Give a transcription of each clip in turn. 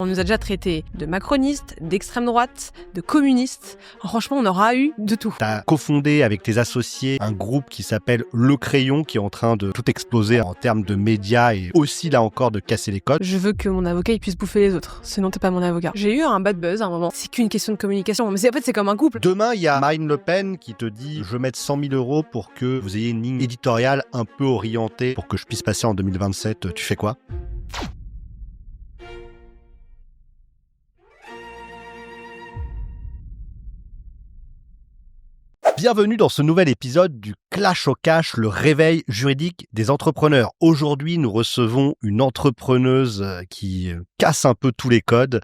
On nous a déjà traités de macronistes, d'extrême droite, de communistes. Franchement, on aura eu de tout. Tu as cofondé avec tes associés un groupe qui s'appelle Le Crayon, qui est en train de tout exploser en termes de médias et aussi, là encore, de casser les codes. Je veux que mon avocat il puisse bouffer les autres, sinon t'es pas mon avocat. J'ai eu un bad buzz à un moment. C'est qu'une question de communication, mais en fait c'est comme un couple. Demain, il y a Marine Le Pen qui te dit « Je vais mettre 100 000 euros pour que vous ayez une ligne éditoriale un peu orientée pour que je puisse passer en 2027. » Tu fais quoi ? Bienvenue dans ce nouvel épisode du Clash au Cash, le réveil juridique des entrepreneurs. Aujourd'hui, nous recevons une entrepreneuse qui casse un peu tous les codes.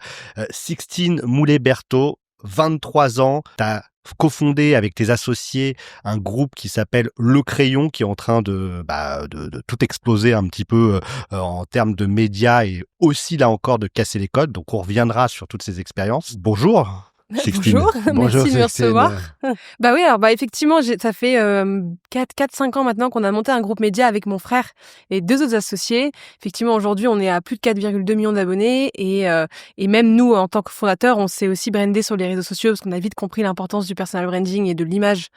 Sixtine Moulet-Berthaud, 23 ans. Tu as cofondé avec tes associés un groupe qui s'appelle Le Crayon, qui est en train de tout exploser un petit peu en termes de médias et aussi, là encore, de casser les codes. Donc, on reviendra sur toutes ces expériences. Bonjour. Sixtine. Bonjour, merci de me recevoir. Effectivement, ça fait 4-5 ans maintenant qu'on a monté un groupe média avec mon frère et 2 autres associés. Effectivement, aujourd'hui, on est à plus de 4,2 millions d'abonnés et même nous, en tant que fondateurs, on s'est aussi brandé sur les réseaux sociaux parce qu'on a vite compris l'importance du personal branding et de l'image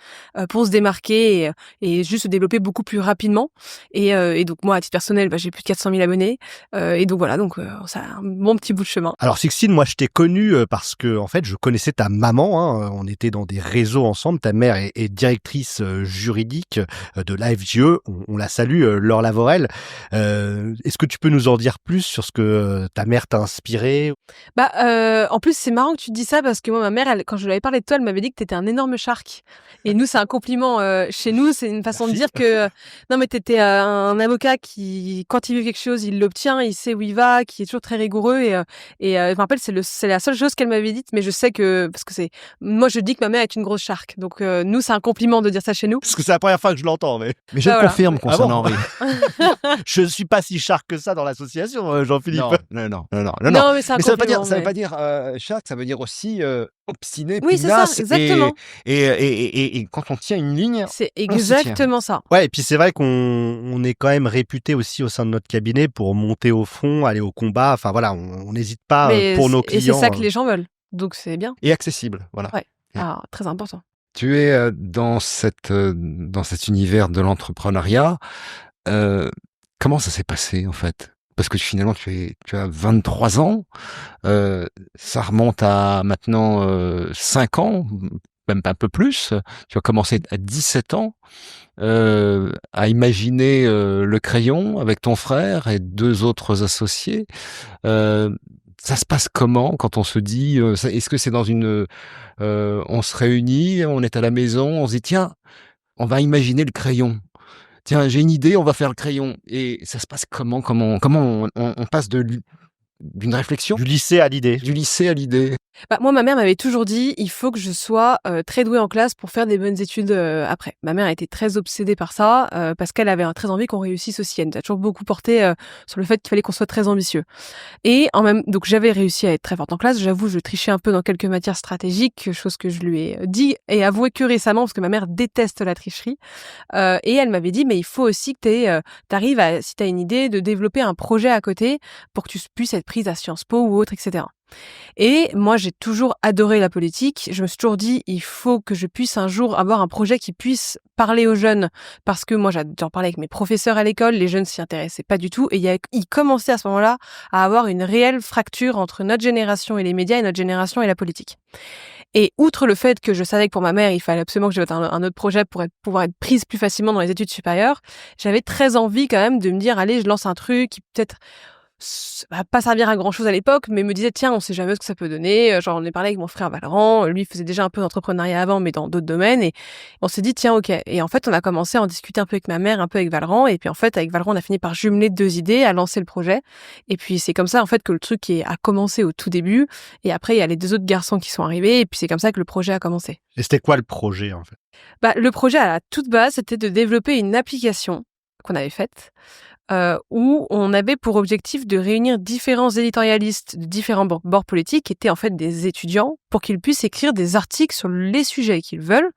pour se démarquer et juste se développer beaucoup plus rapidement. Et donc, moi, à titre personnel, j'ai plus de 400 000 abonnés. Et donc, voilà, ça a un bon petit bout de chemin. Alors, Sixtine, moi, je t'ai connue parce que, en fait, je connaissais ta maman, on était dans des réseaux ensemble, ta mère est directrice juridique de l'AFGE, on la salue, Laure Lavorel. Est-ce que tu peux nous en dire plus sur ce que ta mère t'a inspiré ? En plus, c'est marrant que tu te dis ça parce que moi, ma mère, quand je lui avais parlé de toi, elle m'avait dit que t'étais un énorme shark. Et nous, c'est un compliment. Chez nous, c'est une façon de dire que non, mais t'étais un avocat qui, quand il veut quelque chose, il l'obtient, il sait où il va, qui est toujours très rigoureux. Et je me rappelle, c'est la seule chose qu'elle m'avait dite, mais je sais que parce que moi, je dis que ma mère est une grosse shark. Donc nous, c'est un compliment de dire ça chez nous. Parce que c'est la première fois que je l'entends, mais je confirme concernant Henri. Je suis pas si shark que ça dans l'association, Jean-Philippe. Non, mais c'est un compliment. Ça veut pas dire shark, ça veut dire aussi obstiné, oui, pugnace. C'est ça, exactement. Et quand on tient une ligne, c'est exactement ça. Ouais, et puis c'est vrai qu'on est quand même réputé aussi au sein de notre cabinet pour monter au front, aller au combat. Enfin voilà, on n'hésite pas pour nos clients. Et c'est ça que les gens veulent. Donc c'est bien. Et accessible, voilà. Ouais. Ah, très important. Tu es dans cet univers de l'entrepreneuriat. Comment ça s'est passé en fait ? Parce que finalement tu as 23 ans, ça remonte à maintenant 5 ans, même un peu plus. Tu as commencé à 17 ans à imaginer Le Crayon avec ton frère et 2 autres associés. Ça se passe comment quand on se dit est-ce que c'est dans on se réunit, on est à la maison, on se dit tiens, on va imaginer le crayon. Tiens, j'ai une idée, on va faire le crayon. Et ça se passe comment on passe d'une réflexion du lycée à l'idée. Moi, ma mère m'avait toujours dit il faut que je sois très douée en classe pour faire des bonnes études après. Ma mère était très obsédée par ça parce qu'elle avait très envie qu'on réussisse aussi. Elle nous a toujours beaucoup porté sur le fait qu'il fallait qu'on soit très ambitieux. Et donc j'avais réussi à être très forte en classe. J'avoue, je trichais un peu dans quelques matières stratégiques, chose que je lui ai dit et avoué que récemment parce que ma mère déteste la tricherie. Et elle m'avait dit mais il faut aussi que t'arrives à, si t'as une idée, de développer un projet à côté pour que tu puisses être prise à Sciences Po ou autre, etc. Et moi, j'ai toujours adoré la politique. Je me suis toujours dit, il faut que je puisse un jour avoir un projet qui puisse parler aux jeunes. Parce que moi, j'en parlais avec mes professeurs à l'école, les jeunes s'y intéressaient pas du tout. Et ils commençaient à ce moment-là à avoir une réelle fracture entre notre génération et les médias et notre génération et la politique. Et outre le fait que je savais que pour ma mère, il fallait absolument que j'aie un autre projet pour pouvoir être prise plus facilement dans les études supérieures, j'avais très envie quand même de me dire, allez, je lance un truc qui peut-être va pas servir à grand chose à l'époque, mais me disait tiens, on sait jamais ce que ça peut donner. J'en ai parlé avec mon frère Valran, lui faisait déjà un peu d'entrepreneuriat avant, mais dans d'autres domaines, et on s'est dit tiens, ok. Et en fait, on a commencé à en discuter un peu avec ma mère, un peu avec Valran, et puis en fait, avec Valran, on a fini par jumeler 2 idées, à lancer le projet, et puis c'est comme ça en fait que le truc a commencé au tout début, et après il y a les 2 autres garçons qui sont arrivés, et puis c'est comme ça que le projet a commencé. Et c'était quoi le projet en fait ? Le projet à la toute base, c'était de développer une application qu'on avait faite, où on avait pour objectif de réunir différents éditorialistes de différents bords politiques, qui étaient en fait des étudiants, pour qu'ils puissent écrire des articles sur les sujets qu'ils veulent,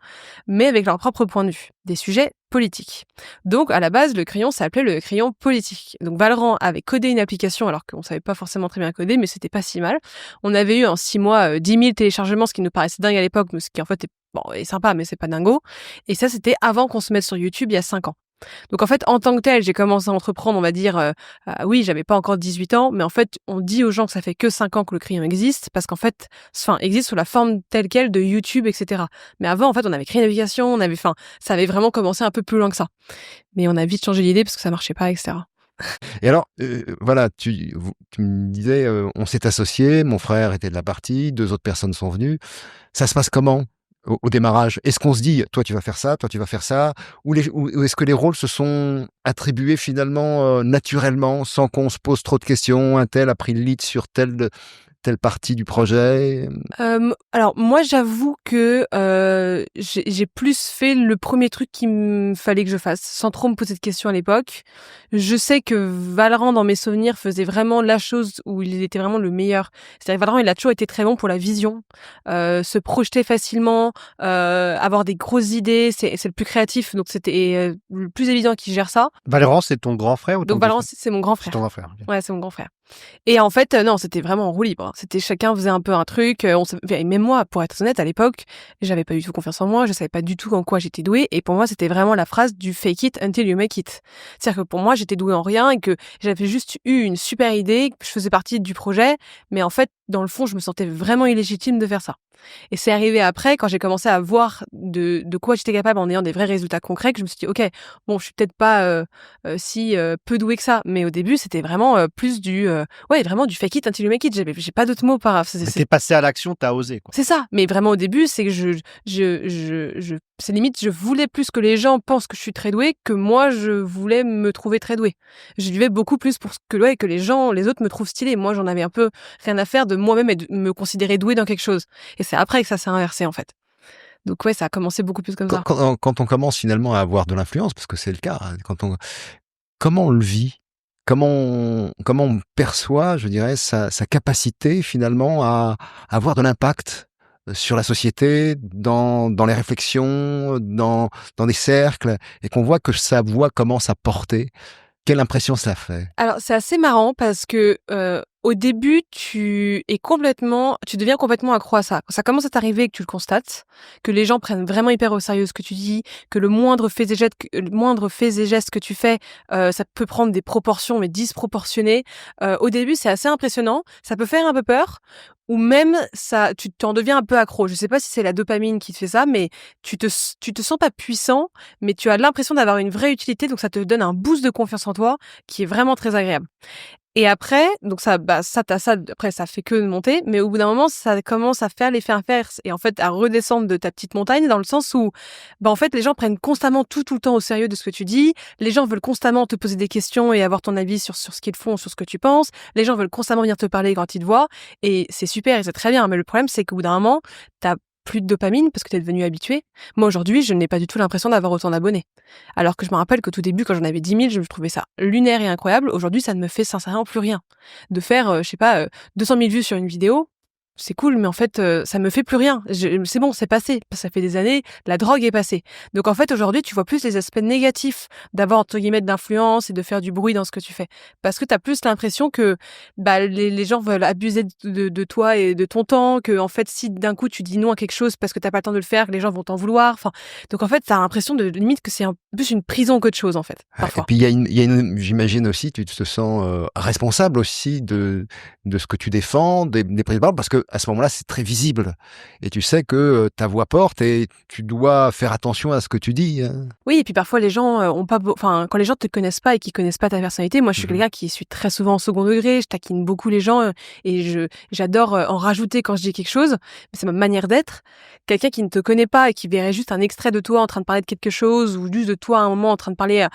mais avec leur propre point de vue, des sujets politiques. Donc, à la base, le crayon s'appelait le crayon politique. Donc, Valorant avait codé une application, alors qu'on savait pas forcément très bien coder, mais c'était pas si mal. On avait eu en 6 mois 10 000 téléchargements, ce qui nous paraissait dingue à l'époque, mais ce qui en fait est sympa, mais c'est pas dingo. Et ça, c'était avant qu'on se mette sur YouTube il y a 5 ans. Donc en fait, en tant que tel, j'ai commencé à entreprendre, on va dire, oui, j'avais pas encore 18 ans, mais en fait, on dit aux gens que ça fait que 5 ans que le crayon existe, parce qu'en fait, existe sous la forme telle quelle de YouTube, etc. Mais avant, en fait, on avait créé une application, ça avait vraiment commencé un peu plus loin que ça. Mais on a vite changé d'idée parce que ça marchait pas, etc. Et alors, voilà, tu me disais, on s'est associés, mon frère était de la partie, 2 autres personnes sont venues. Ça se passe comment au démarrage? Est-ce qu'on se dit: «Toi, tu vas faire ça, toi, tu vas faire ça», ou est-ce que les rôles se sont attribués finalement, naturellement, sans qu'on se pose trop de questions? Un tel a pris le lead sur telle partie du projet? Alors moi, j'avoue que, j'ai plus fait le premier truc qu'il fallait que je fasse, sans trop me poser de questions à l'époque. Je sais que Valorant, dans mes souvenirs, faisait vraiment la chose où il était vraiment le meilleur. C'est-à-dire que Valorant, il a toujours été très bon pour la vision, se projeter facilement, avoir des grosses idées. C'est le plus créatif, donc c'était, le plus évident qu'il gère ça. Valérance, c'est ton grand frère ou ton Donc petit Valorant, frère? c'est mon grand C'est frère. ton grand frère, ok. Ouais, c'est mon grand frère. Et en fait, non, c'était vraiment en roue libre, hein. C'était chacun faisait un peu un truc, et même moi, pour être honnête, à l'époque, j'avais pas du tout confiance en moi, je savais pas du tout en quoi j'étais douée, et pour moi, c'était vraiment la phrase du fake it until you make it. C'est-à-dire que pour moi, j'étais douée en rien et que j'avais juste eu une super idée, que je faisais partie du projet, mais en fait, dans le fond, je me sentais vraiment illégitime de faire ça. Et c'est arrivé après, quand j'ai commencé à voir de quoi j'étais capable en ayant des vrais résultats concrets, que je me suis dit: «OK, bon, je suis peut-être pas, si, peu douée que ça». Mais au début, c'était vraiment, plus vraiment du fake it until you make it. J'ai pas d'autres mots par Mais t'es passé à l'action, t'as osé, quoi. c'est ça, mais vraiment au début, c'est que je c'est limite, je voulais plus que les gens pensent que je suis très douée, que moi je voulais me trouver très douée. Je vivais beaucoup plus pour que les autres me trouvent stylée. Moi, j'en avais un peu rien à faire de moi-même et de me considérer douée dans quelque chose. Et c'est après que ça s'est inversé, en fait. Donc ouais, ça a commencé beaucoup plus comme ça. Quand on commence finalement à avoir de l'influence, parce que c'est le cas, hein, comment on le vit? Comment on perçoit, je dirais, sa capacité finalement à avoir de l'impact sur la société, dans les réflexions, dans des cercles, et qu'on voit que sa voix commence à porter? Quelle impression ça fait? Alors, c'est assez marrant parce que, au début, tu deviens complètement accro à ça. Quand ça commence à t'arriver et que tu le constates, que les gens prennent vraiment hyper au sérieux ce que tu dis, que le moindre fait et geste que tu fais, ça peut prendre des proportions, mais disproportionnées. Au début, c'est assez impressionnant. Ça peut faire un peu peur ou même tu t'en deviens un peu accro. Je sais pas si c'est la dopamine qui te fait ça, mais tu te sens pas puissant, mais tu as l'impression d'avoir une vraie utilité, donc ça te donne un boost de confiance en toi qui est vraiment très agréable. Et après, donc après ça fait que monter, mais au bout d'un moment, ça commence à faire l'effet inverse et en fait à redescendre de ta petite montagne dans le sens où, en fait, les gens prennent constamment tout le temps au sérieux de ce que tu dis. Les gens veulent constamment te poser des questions et avoir ton avis sur ce qu'ils font, sur ce que tu penses. Les gens veulent constamment venir te parler quand ils te voient et c'est super et c'est très bien. Mais le problème, c'est qu'au bout d'un moment, t'as plus de dopamine parce que t'es devenu habitué. Moi, aujourd'hui, je n'ai pas du tout l'impression d'avoir autant d'abonnés. Alors que je me rappelle qu'au tout début, quand j'en avais 10 000, je trouvais ça lunaire et incroyable. Aujourd'hui, ça ne me fait sincèrement plus rien. De faire, 200 000 vues sur une vidéo, c'est cool, mais en fait, ça me fait plus rien. C'est bon, c'est passé. Ça fait des années, la drogue est passée. Donc en fait, aujourd'hui, tu vois plus les aspects négatifs d'avoir, entre guillemets, de l'influence et de faire du bruit dans ce que tu fais. Parce que t'as plus l'impression que les gens veulent abuser de toi et de ton temps, que en fait, si d'un coup tu dis non à quelque chose parce que t'as pas le temps de le faire, que les gens vont t'en vouloir. Enfin, donc en fait, t'as l'impression de limite que c'est plus une prison qu'autre chose, en fait, Et parfois. puis j'imagine aussi, tu te sens responsable aussi de ce que tu défends, des prises de parole, parce que à ce moment-là, c'est très visible et tu sais que ta voix porte et tu dois faire attention à ce que tu dis, hein. Oui, et puis parfois les gens quand les gens te connaissent pas et qu'ils connaissent pas ta personnalité, moi je suis quelqu'un qui suis très souvent au second degré, je taquine beaucoup les gens et j'adore en rajouter quand je dis quelque chose, mais c'est ma manière d'être. Quelqu'un qui ne te connaît pas et qui verrait juste un extrait de toi en train de parler de quelque chose ou juste de toi à un moment en train de parler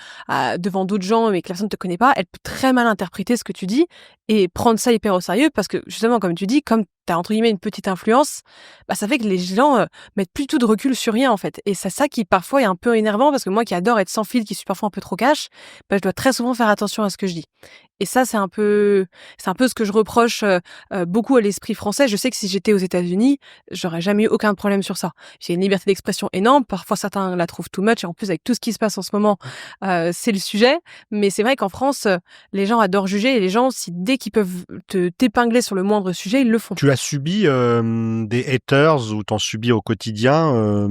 devant d'autres gens mais que la personne ne te connaît pas, elle peut très mal interpréter ce que tu dis et prendre ça hyper au sérieux parce que justement comme tu dis, comme t'as as entre guillemets une petite influence, bah ça fait que les gens mettent plus tout de recul sur rien en fait. Et c'est ça qui parfois est un peu énervant parce que moi qui adore être sans fil, qui suis parfois un peu trop cash, bah je dois très souvent faire attention à ce que je dis. Et ça c'est un peu ce que je reproche beaucoup à l'esprit français. Je sais que si j'étais aux États-Unis, j'aurais jamais eu aucun problème sur ça. J'ai une liberté d'expression énorme. Parfois certains la trouvent too much et en plus avec tout ce qui se passe en ce moment, c'est le sujet. Mais c'est vrai qu'en France, les gens adorent juger et les gens, si dès qu'ils peuvent t'épingler sur le moindre sujet, ils le font. Tu as subi des haters ou t'en subis au quotidien?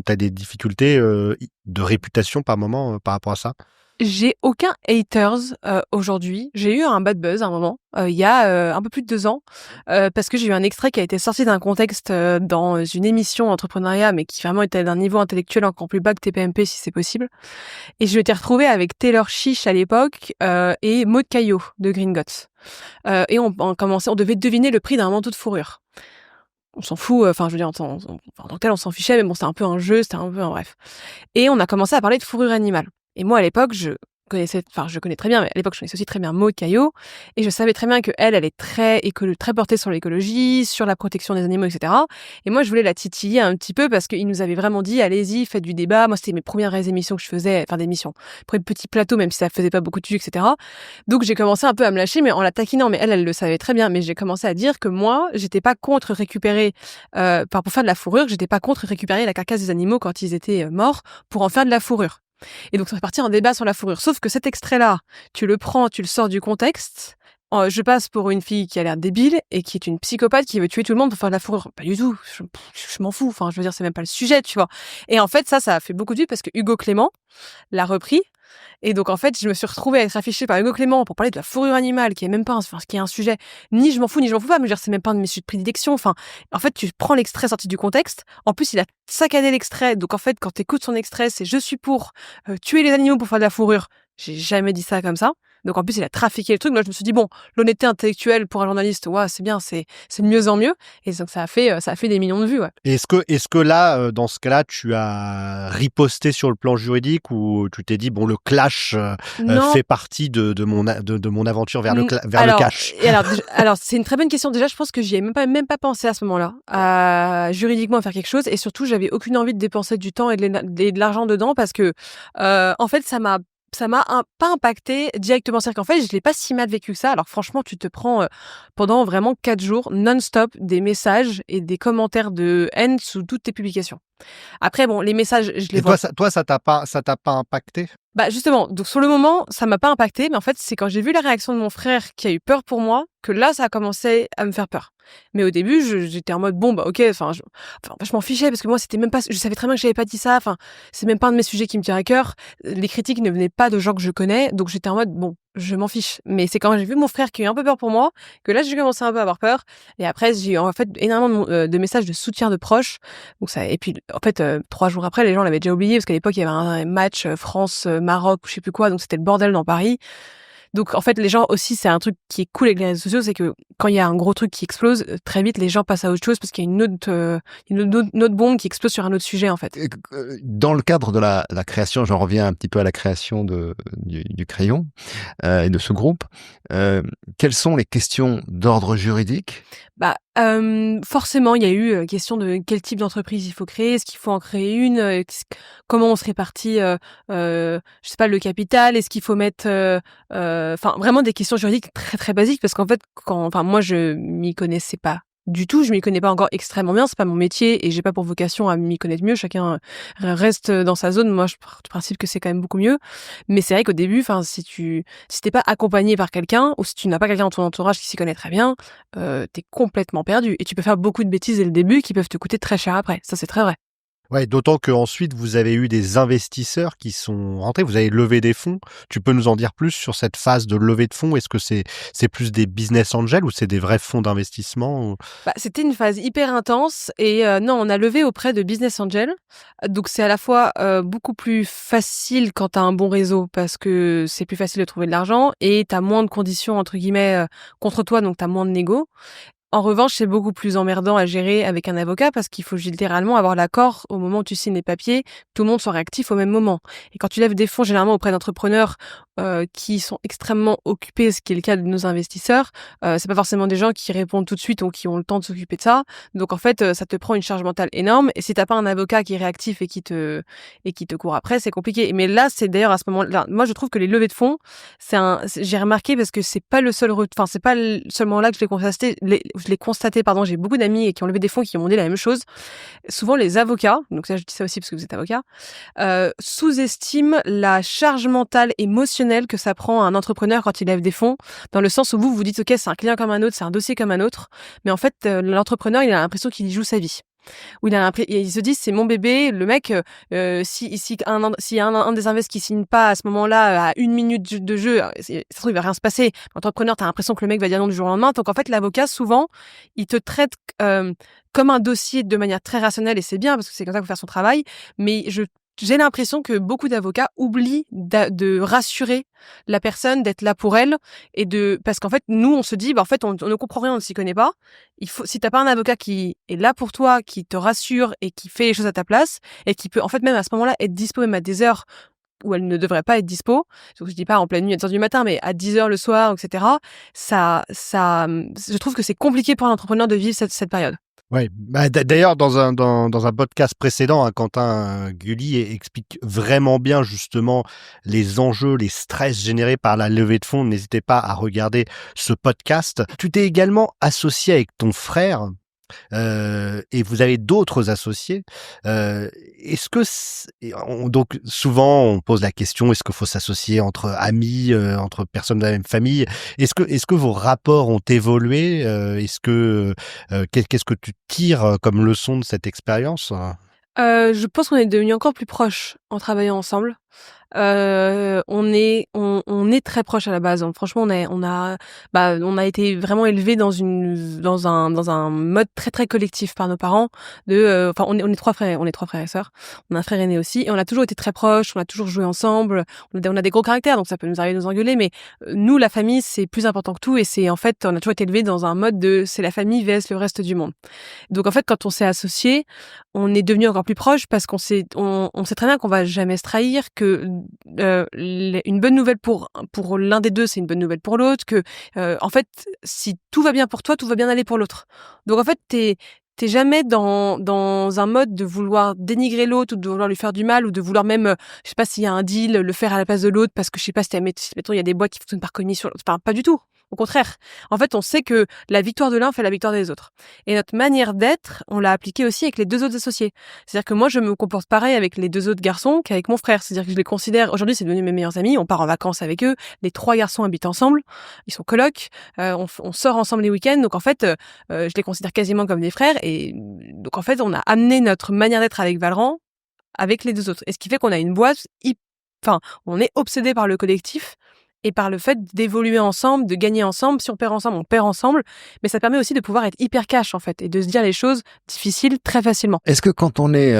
T'as des difficultés de réputation par moment par rapport à ça? J'ai aucun haters aujourd'hui. J'ai eu un bad buzz à un moment, il y a un peu plus de 2 ans, parce que j'ai eu un extrait qui a été sorti d'un contexte dans une émission entrepreneuriat, mais qui vraiment était d'un niveau intellectuel encore plus bas que TPMP si c'est possible. Et je m'étais retrouvée avec Taylor Chiche à l'époque et Maud Caillot de Gringotts. Et on devait deviner le prix d'un manteau de fourrure. On s'en fout, enfin je veux dire en tant que tel on s'en fichait, mais bon c'était un peu un jeu, c'était un peu un bref. Et on a commencé à parler de fourrure animale. Et moi à l'époque je connais très bien, mais à l'époque je connaissais aussi très bien Maud Caillot, et je savais très bien que elle est très très portée sur l'écologie, sur la protection des animaux, etc. Et moi je voulais la titiller un petit peu parce qu'ils nous avaient vraiment dit allez-y, faites du débat. Moi c'était mes premières émissions que je faisais, enfin d'émissions, premier petit plateau même si ça faisait pas beaucoup de vues, etc. Donc j'ai commencé un peu à me lâcher, mais en la taquinant. Mais elle le savait très bien. Mais j'ai commencé à dire que moi, j'étais pas contre récupérer, pour faire de la fourrure, j'étais pas contre récupérer la carcasse des animaux quand ils étaient morts pour en faire de la fourrure. Et donc, ça fait parti un débat sur la fourrure. Sauf que cet extrait-là, tu le prends, tu le sors du contexte. Je passe pour une fille qui a l'air débile et qui est une psychopathe qui veut tuer tout le monde pour faire de la fourrure. Pas du tout. Je m'en fous. Enfin, je veux dire, c'est même pas le sujet, tu vois. Et en fait, ça a fait beaucoup de vues parce que Hugo Clément l'a repris. Et donc, en fait, je me suis retrouvée à être affichée par Hugo Clément pour parler de la fourrure animale, qui est même pas qui est un sujet, ni je m'en fous, ni je m'en fous pas, mais je veux dire, c'est même pas un de mes sujets de prédilection. Enfin, en fait, tu prends l'extrait sorti du contexte. En plus, il a saccadé l'extrait. Donc, en fait, quand t'écoutes son extrait, c'est je suis pour tuer les animaux pour faire de la fourrure. J'ai jamais dit ça comme ça. Donc, en plus, il a trafiqué le truc. Moi, je me suis dit, bon, l'honnêteté intellectuelle pour un journaliste, ouais, c'est bien, c'est de mieux en mieux. Et donc, ça a fait des millions de vues, ouais. Est-ce que là, dans ce cas-là, tu as riposté sur le plan juridique ou tu t'es dit, bon, le clash Non. fait partie de mon aventure vers le cash? Alors, c'est une très bonne question. Déjà, je pense que j'y ai même pas pensé à ce moment-là, juridiquement à faire quelque chose. Et surtout, j'avais aucune envie de dépenser du temps et de l'argent dedans parce que, en fait, ça m'a pas impacté directement. C'est-à-dire qu'en fait, je l'ai pas si mal vécu que ça. Alors franchement, tu te prends pendant vraiment 4 jours non-stop des messages et des commentaires de haine sous toutes tes publications. Après, bon, les messages, je les vois. Toi, ça t'a pas impacté? Bah justement, donc sur le moment, ça m'a pas impacté, mais en fait, c'est quand j'ai vu la réaction de mon frère qui a eu peur pour moi que là, ça a commencé à me faire peur. Mais au début, j'étais en mode bon bah ok, je m'en fichais parce que moi c'était même pas, je savais très bien que j'avais pas dit ça. Enfin, c'est même pas un de mes sujets qui me tient à cœur. Les critiques ne venaient pas de gens que je connais, donc j'étais en mode bon, je m'en fiche. Mais c'est quand j'ai vu mon frère qui a eu un peu peur pour moi que là j'ai commencé un peu à avoir peur. Et après j'ai eu en fait énormément de messages de soutien de proches. Donc ça, et puis en fait 3 jours après, les gens l'avaient déjà oublié parce qu'à l'époque il y avait un match France Maroc ou je sais plus quoi, donc c'était le bordel dans Paris. Donc en fait les gens aussi, c'est un truc qui est cool avec les réseaux sociaux, c'est que quand il y a un gros truc qui explose, très vite les gens passent à autre chose parce qu'il y a une autre bombe qui explose sur un autre sujet en fait. Dans le cadre de la création, j'en reviens un petit peu à la création du crayon et de ce groupe. Quelles sont les questions d'ordre juridique? Bah, forcément, il y a eu question de quel type d'entreprise il faut créer, est-ce qu'il faut en créer une, comment on se répartit, je sais pas, le capital, est-ce qu'il faut mettre, enfin vraiment des questions juridiques très très basiques parce qu'en fait, moi je m'y connaissais pas du tout, je m'y connais pas encore extrêmement bien, c'est pas mon métier et j'ai pas pour vocation à m'y connaître mieux. Chacun reste dans sa zone. Moi, je pars du principe que c'est quand même beaucoup mieux. Mais c'est vrai qu'au début, enfin, si t'es pas accompagné par quelqu'un ou si tu n'as pas quelqu'un dans ton entourage qui s'y connaît très bien, t'es complètement perdu et tu peux faire beaucoup de bêtises dès le début qui peuvent te coûter très cher après. Ça, c'est très vrai. Ouais, d'autant qu'ensuite, vous avez eu des investisseurs qui sont rentrés, vous avez levé des fonds. Tu peux nous en dire plus sur cette phase de levée de fonds? Est-ce que c'est plus des business angels ou c'est des vrais fonds d'investissement? Bah, c'était une phase hyper intense et non, on a levé auprès de business angels. Donc c'est à la fois beaucoup plus facile quand tu as un bon réseau parce que c'est plus facile de trouver de l'argent et tu as moins de conditions entre guillemets contre toi, donc tu as moins de négo. En revanche, c'est beaucoup plus emmerdant à gérer avec un avocat parce qu'il faut littéralement avoir l'accord au moment où tu signes les papiers, tout le monde soit réactif au même moment. Et quand tu lèves des fonds généralement auprès d'entrepreneurs qui sont extrêmement occupés, ce qui est le cas de nos investisseurs, c'est pas forcément des gens qui répondent tout de suite ou qui ont le temps de s'occuper de ça. Donc en fait, ça te prend une charge mentale énorme. Et si t'as pas un avocat qui est réactif et qui te court après, c'est compliqué. Mais là, c'est d'ailleurs à ce moment-là, moi je trouve que les levées de fonds, j'ai remarqué parce que c'est pas le seul, c'est pas le seul moment là que je l'ai constaté, pardon. J'ai beaucoup d'amis qui ont levé des fonds qui m'ont dit la même chose. Souvent les avocats, donc ça je dis ça aussi parce que vous êtes avocat, sous-estiment la charge mentale émotionnelle que ça prend à un entrepreneur quand il lève des fonds, dans le sens où vous vous dites ok, c'est un client comme un autre, c'est un dossier comme un autre, mais en fait l'entrepreneur il a l'impression qu'il y joue sa vie. Où il se dit c'est mon bébé, le mec, s'il y a un des invests qui signe pas à ce moment-là, à 1 minute de jeu, ça se trouve il va rien se passer. L'entrepreneur, t'as l'impression que le mec va dire non du jour au lendemain. Donc en fait l'avocat souvent, il te traite comme un dossier de manière très rationnelle et c'est bien parce que c'est comme ça qu'il faut faire son travail. Mais j'ai l'impression que beaucoup d'avocats oublient de rassurer la personne, d'être là pour elle parce qu'en fait nous on se dit en fait on ne comprend rien, on ne s'y connaît pas. Si t'as pas un avocat qui est là pour toi, qui te rassure et qui fait les choses à ta place et qui peut en fait même à ce moment-là être dispo même à des heures où elle ne devrait pas être dispo. Donc je dis pas en pleine nuit à 10h du matin, mais à 10h le soir, etc. Je trouve que c'est compliqué pour un entrepreneur de vivre cette période. Ouais, d'ailleurs dans un podcast précédent, Quentin Gully explique vraiment bien justement les enjeux, les stress générés par la levée de fonds. N'hésitez pas à regarder ce podcast. Tu t'es également associé avec ton frère. Et vous avez d'autres associés. Est-ce que donc souvent on pose la question, est-ce qu'il faut s'associer entre amis, entre personnes de la même famille? Est-ce que vos rapports ont évolué? Qu'est-ce que tu tires comme leçon de cette expérience? Je pense qu'on est devenus encore plus proches en travaillant ensemble. On est très proches à la base. Franchement, on a été vraiment élevés dans un mode très très collectif par nos parents. On est trois frères et sœurs. On a un frère aîné aussi, et on a toujours été très proches. On a toujours joué ensemble. On a des gros caractères, donc ça peut nous arriver de nous engueuler. Mais nous, la famille, c'est plus important que tout, et c'est en fait, on a toujours été élevés dans un mode de c'est la famille vs le reste du monde. Donc en fait, quand on s'est associés, on est devenus encore plus proches parce qu'on sait très bien qu'on va jamais se trahir, que une bonne nouvelle pour l'un des deux, c'est une bonne nouvelle pour l'autre, que en fait, si tout va bien pour toi, tout va bien aller pour l'autre. Donc en fait, t'es jamais dans un mode de vouloir dénigrer l'autre ou de vouloir lui faire du mal ou de vouloir même, je sais pas s'il y a un deal, le faire à la place de l'autre parce que je sais pas si mettons il y a des boîtes qui fonctionnent par commission. Enfin, pas du tout. Au contraire. En fait, on sait que la victoire de l'un fait la victoire des autres. Et notre manière d'être, on l'a appliquée aussi avec les deux autres associés. C'est-à-dire que moi, je me comporte pareil avec les deux autres garçons qu'avec mon frère. C'est-à-dire que je les considère, aujourd'hui, c'est devenu mes meilleurs amis. On part en vacances avec eux. Les 3 garçons habitent ensemble. Ils sont colocs. On sort ensemble les week-ends. Donc, en fait, je les considère quasiment comme des frères. Et donc, en fait, on a amené notre manière d'être avec Valran avec les deux autres. Et ce qui fait qu'on a une boîte, on est obsédé par le collectif et par le fait d'évoluer ensemble, de gagner ensemble. Si on perd ensemble, on perd ensemble. Mais ça permet aussi de pouvoir être hyper cash, en fait, et de se dire les choses difficiles très facilement. Est-ce que quand on est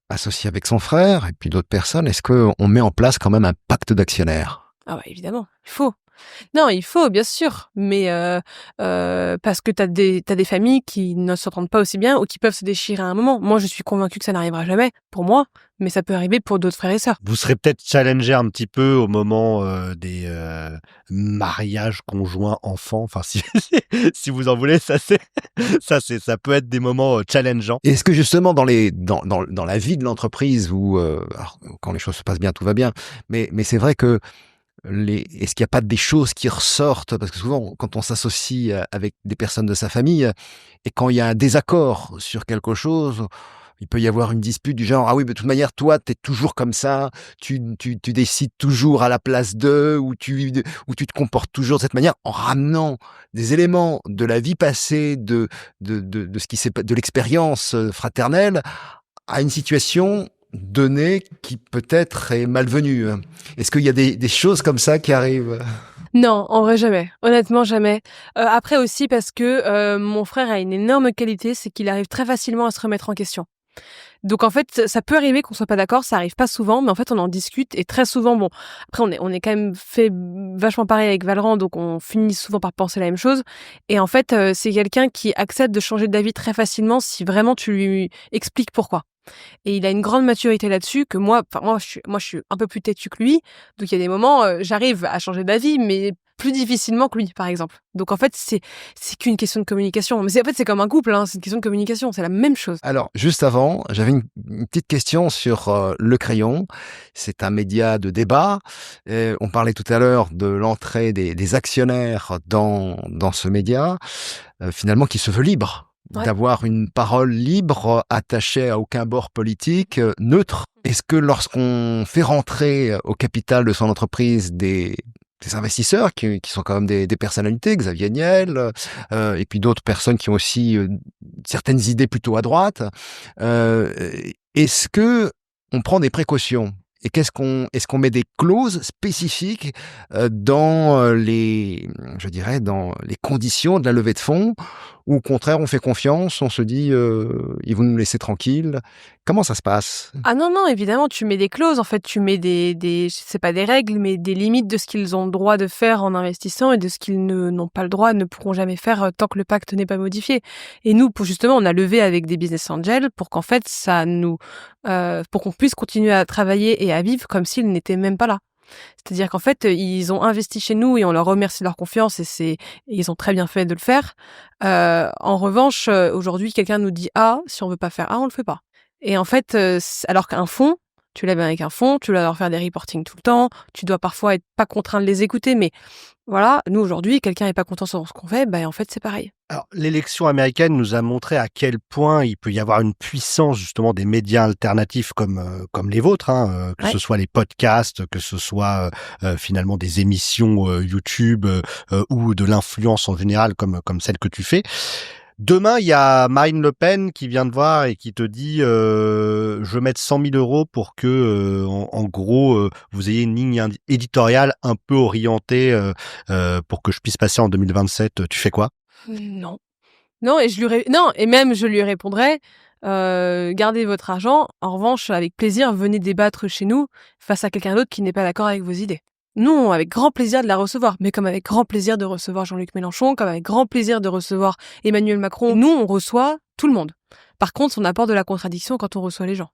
associé avec son frère et puis d'autres personnes, est-ce qu'on met en place quand même un pacte d'actionnaires? Ah bah évidemment, il faut. Non, il faut, bien sûr, mais parce que t'as des familles qui ne s'entendent pas aussi bien ou qui peuvent se déchirer à un moment. Moi, je suis convaincue que ça n'arrivera jamais, pour moi, mais ça peut arriver pour d'autres frères et sœurs. Vous serez peut-être challengé un petit peu au moment des mariages conjoints enfants. Enfin, si vous en voulez, ça peut être des moments challengeants. Est-ce que justement dans la vie de l'entreprise où alors, quand les choses se passent bien, tout va bien, mais c'est vrai que est-ce qu'il n'y a pas des choses qui ressortent? Parce que souvent, quand on s'associe avec des personnes de sa famille, et quand il y a un désaccord sur quelque chose, il peut y avoir une dispute du genre: ah oui, mais de toute manière, toi, t'es toujours comme ça, tu décides toujours à la place d'eux, ou tu te comportes toujours de cette manière, en ramenant des éléments de la vie passée, de ce qui s'est, de l'expérience fraternelle, à une situation donnée qui peut-être est malvenue. Est-ce qu'il y a des choses comme ça qui arrivent? Non, en vrai, jamais. Honnêtement, jamais. Après aussi parce que mon frère a une énorme qualité, c'est qu'il arrive très facilement à se remettre en question. Donc en fait, ça peut arriver qu'on soit pas d'accord, ça arrive pas souvent, mais en fait on en discute et très souvent, bon, après on est quand même fait vachement pareil avec Valorant, donc on finit souvent par penser la même chose. Et en fait, c'est quelqu'un qui accepte de changer d'avis très facilement si vraiment tu lui expliques pourquoi. Et il a une grande maturité là-dessus que moi je suis un peu plus têtue que lui, donc il y a des moments, j'arrive à changer d'avis, mais plus difficilement que lui, par exemple. Donc en fait, c'est qu'une question de communication. Mais c'est comme un couple, hein, c'est une question de communication, c'est la même chose. Alors, juste avant, j'avais une petite question sur Le Crayon. C'est un média de débat. On parlait tout à l'heure de l'entrée des actionnaires dans ce média, finalement qui se veut libre, Ouais. d'avoir une parole libre, attachée à aucun bord politique, neutre. Est-ce que lorsqu'on fait rentrer au capital de son entreprise des investisseurs qui sont quand même des personnalités, Xavier Niel, et puis d'autres personnes qui ont aussi certaines idées plutôt à droite. Est-ce que on prend des précautions et est-ce qu'on met des clauses spécifiques dans dans les conditions de la levée de fonds, ou au contraire on fait confiance, on se dit ils vont nous laisser tranquilles. Comment ça se passe? Ah non, non, évidemment, tu mets des clauses, en fait, tu mets c'est pas des règles, mais des limites de ce qu'ils ont le droit de faire en investissant et de ce qu'ils n'ont pas le droit, ne pourront jamais faire tant que le pacte n'est pas modifié. Et nous, justement, on a levé avec des business angels pour qu'en fait, pour qu'on puisse continuer à travailler et à vivre comme s'ils n'étaient même pas là. C'est-à-dire qu'en fait, ils ont investi chez nous et on leur remercie de leur confiance et ils ont très bien fait de le faire. En revanche, aujourd'hui, quelqu'un nous dit A, si on veut pas faire A, on le fait pas. Et en fait, alors qu'un fonds, tu lèves avec un fonds, tu dois leur faire des reporting tout le temps, tu dois parfois être pas contraint de les écouter, mais voilà, nous aujourd'hui, quelqu'un est pas content sur ce qu'on fait, en fait, c'est pareil. Alors, l'élection américaine nous a montré à quel point il peut y avoir une puissance justement des médias alternatifs comme les vôtres, hein, que Ouais. ce soit les podcasts, que ce soit finalement des émissions YouTube ou de l'influence en général comme celle que tu fais. Demain, il y a Marine Le Pen qui vient te voir et qui te dit je vais mettre 100 000 euros pour que, en gros, vous ayez une ligne éditoriale un peu orientée pour que je puisse passer en 2027. Tu fais quoi? Non. Non, et même je lui répondrais, gardez votre argent. En revanche, avec plaisir, venez débattre chez nous face à quelqu'un d'autre qui n'est pas d'accord avec vos idées. Nous, avec grand plaisir de la recevoir, mais comme avec grand plaisir de recevoir Jean-Luc Mélenchon, comme avec grand plaisir de recevoir Emmanuel Macron. Nous, on reçoit tout le monde. Par contre, on apporte de la contradiction quand on reçoit les gens.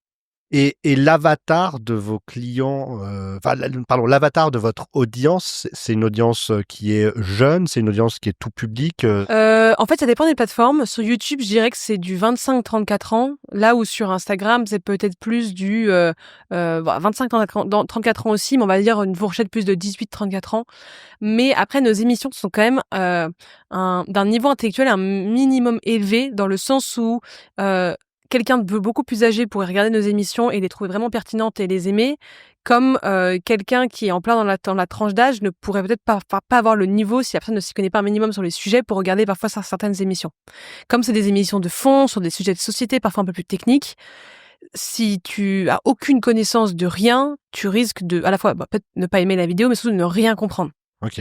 Et l'avatar de vos clients, l'avatar de votre audience, c'est une audience qui est jeune, c'est une audience qui est tout public. En fait, ça dépend des plateformes. Sur YouTube, je dirais que c'est du 25-34 ans, là où sur Instagram, c'est peut-être plus du 25-34 ans aussi, mais on va dire une fourchette plus de 18-34 ans. Mais après, nos émissions sont quand même d'un niveau intellectuel un minimum élevé, dans le sens où quelqu'un de beaucoup plus âgé pourrait regarder nos émissions et les trouver vraiment pertinentes et les aimer, comme quelqu'un qui est en plein dans la tranche d'âge ne pourrait peut-être pas avoir le niveau, si la personne ne s'y connaît pas un minimum sur les sujets, pour regarder parfois certaines émissions. Comme c'est des émissions de fond, sur des sujets de société, parfois un peu plus techniques, si tu as aucune connaissance de rien, tu risques de, à la fois, peut-être ne pas aimer la vidéo, mais surtout de ne rien comprendre. Ok.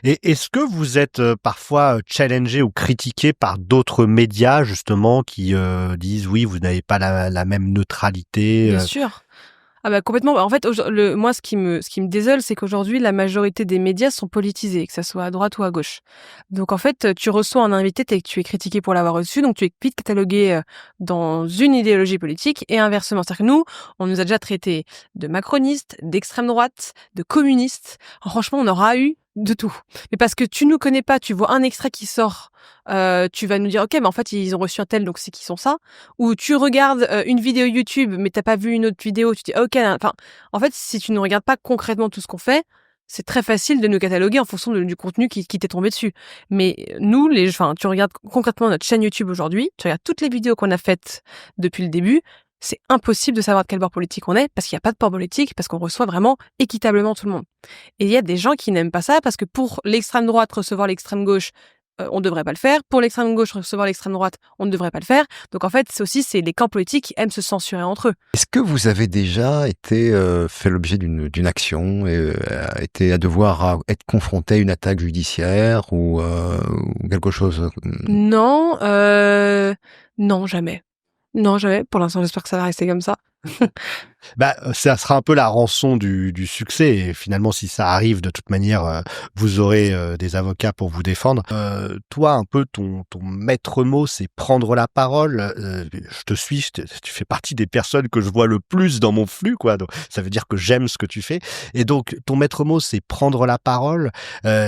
Et est-ce que vous êtes parfois challengé ou critiqué par d'autres médias justement qui disent oui, vous n'avez pas la même neutralité Bien sûr. Ah complètement. En fait, moi, ce qui me désole, c'est qu'aujourd'hui, la majorité des médias sont politisés, que ça soit à droite ou à gauche. Donc, en fait, tu reçois un invité et que tu es critiqué pour l'avoir reçu, donc tu es vite catalogué dans une idéologie politique et inversement. C'est-à-dire que nous, on nous a déjà traités de macronistes, d'extrême droite, de communistes. Franchement, on aura eu de tout. Mais parce que tu nous connais pas, tu vois un extrait qui sort, tu vas nous dire ok, mais en fait ils ont reçu un tel, donc c'est qui sont ça. Ou tu regardes une vidéo YouTube, mais t'as pas vu une autre vidéo, tu dis ok. Enfin, en fait, si tu ne regardes pas concrètement tout ce qu'on fait, c'est très facile de nous cataloguer en fonction du contenu qui t'est tombé dessus. Mais nous, tu regardes concrètement notre chaîne YouTube aujourd'hui, tu regardes toutes les vidéos qu'on a faites depuis le début. C'est impossible de savoir de quel bord politique on est, parce qu'il n'y a pas de bord politique, parce qu'on reçoit vraiment équitablement tout le monde. Et il y a des gens qui n'aiment pas ça, parce que pour l'extrême droite recevoir l'extrême gauche, on ne devrait pas le faire. Pour l'extrême gauche recevoir l'extrême droite, on ne devrait pas le faire. Donc en fait, c'est les camps politiques qui aiment se censurer entre eux. Est-ce que vous avez déjà été fait l'objet d'une action et été à devoir être confronté à une attaque judiciaire ou quelque chose? Non, non, jamais. Non, jamais. Pour l'instant, j'espère que ça va rester comme ça. Bah, ça sera un peu la rançon du succès et finalement si ça arrive de toute manière, vous aurez, des avocats pour vous défendre. Toi un peu ton maître mot, c'est prendre la parole, je te suis, tu fais partie des personnes que je vois le plus dans mon flux quoi, donc ça veut dire que j'aime ce que tu fais et donc ton maître mot, c'est prendre la parole,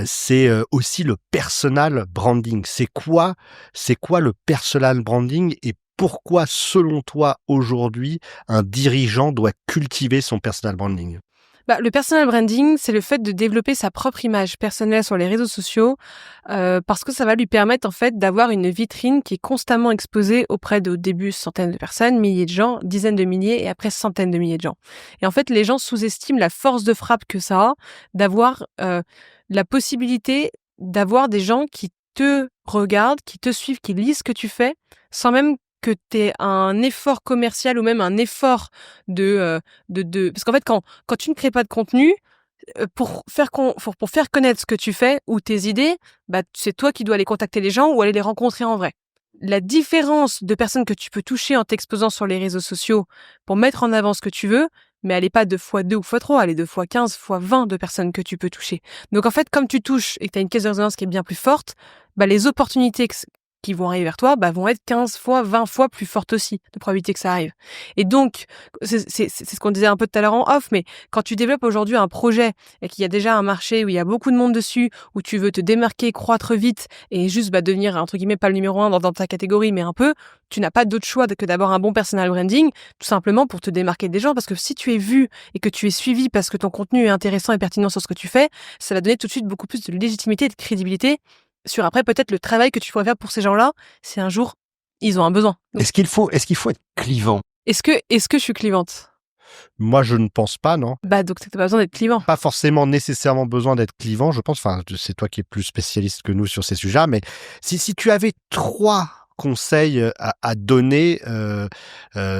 c'est, aussi le personal branding. C'est quoi le personal branding et pourquoi selon toi aujourd'hui un dirigeant doit cultiver son personal branding? Bah, le personal branding, c'est le fait de développer sa propre image personnelle sur les réseaux sociaux, parce que ça va lui permettre en fait d'avoir une vitrine qui est constamment exposée auprès d'au début centaines de personnes, milliers de gens, dizaines de milliers et après centaines de milliers de gens. Et en fait, les gens sous-estiment la force de frappe que ça a d'avoir la possibilité d'avoir des gens qui te regardent, qui te suivent, qui lisent ce que tu fais, sans même que tu aies un effort commercial ou même un effort de parce qu'en fait quand tu ne crées pas de contenu, pour faire connaître ce que tu fais ou tes idées, bah, c'est toi qui dois aller contacter les gens ou aller les rencontrer en vrai. La différence de personnes que tu peux toucher en t'exposant sur les réseaux sociaux pour mettre en avant ce que tu veux, mais elle est pas 2 fois 2 ou fois 3, elle est 2 fois 15 fois 20 de personnes que tu peux toucher. Donc en fait, comme tu touches et que tu as une caisse de résonance qui est bien plus forte, bah, les opportunités qui vont arriver vers toi, bah, vont être 15 fois, 20 fois plus fortes aussi, de probabilité que ça arrive. Et donc, c'est ce qu'on disait un peu tout à l'heure en off, mais quand tu développes aujourd'hui un projet et qu'il y a déjà un marché où il y a beaucoup de monde dessus, où tu veux te démarquer, croître vite et juste bah, devenir, entre guillemets, pas le numéro 1 dans ta catégorie, mais un peu, tu n'as pas d'autre choix que d'avoir un bon personal branding, tout simplement pour te démarquer des gens, parce que si tu es vu et que tu es suivi parce que ton contenu est intéressant et pertinent sur ce que tu fais, ça va donner tout de suite beaucoup plus de légitimité et de crédibilité sur après peut-être le travail que tu pourrais faire pour ces gens-là, si un jour ils ont un besoin. Donc, Est-ce qu'il faut être clivant? est-ce que je suis clivante? Moi, je ne pense pas, non. Bah donc t'as pas besoin d'être clivant. Pas forcément nécessairement besoin d'être clivant, je pense. Enfin, c'est toi qui es plus spécialiste que nous sur ces sujets, mais si tu avais 3 conseils, à donner,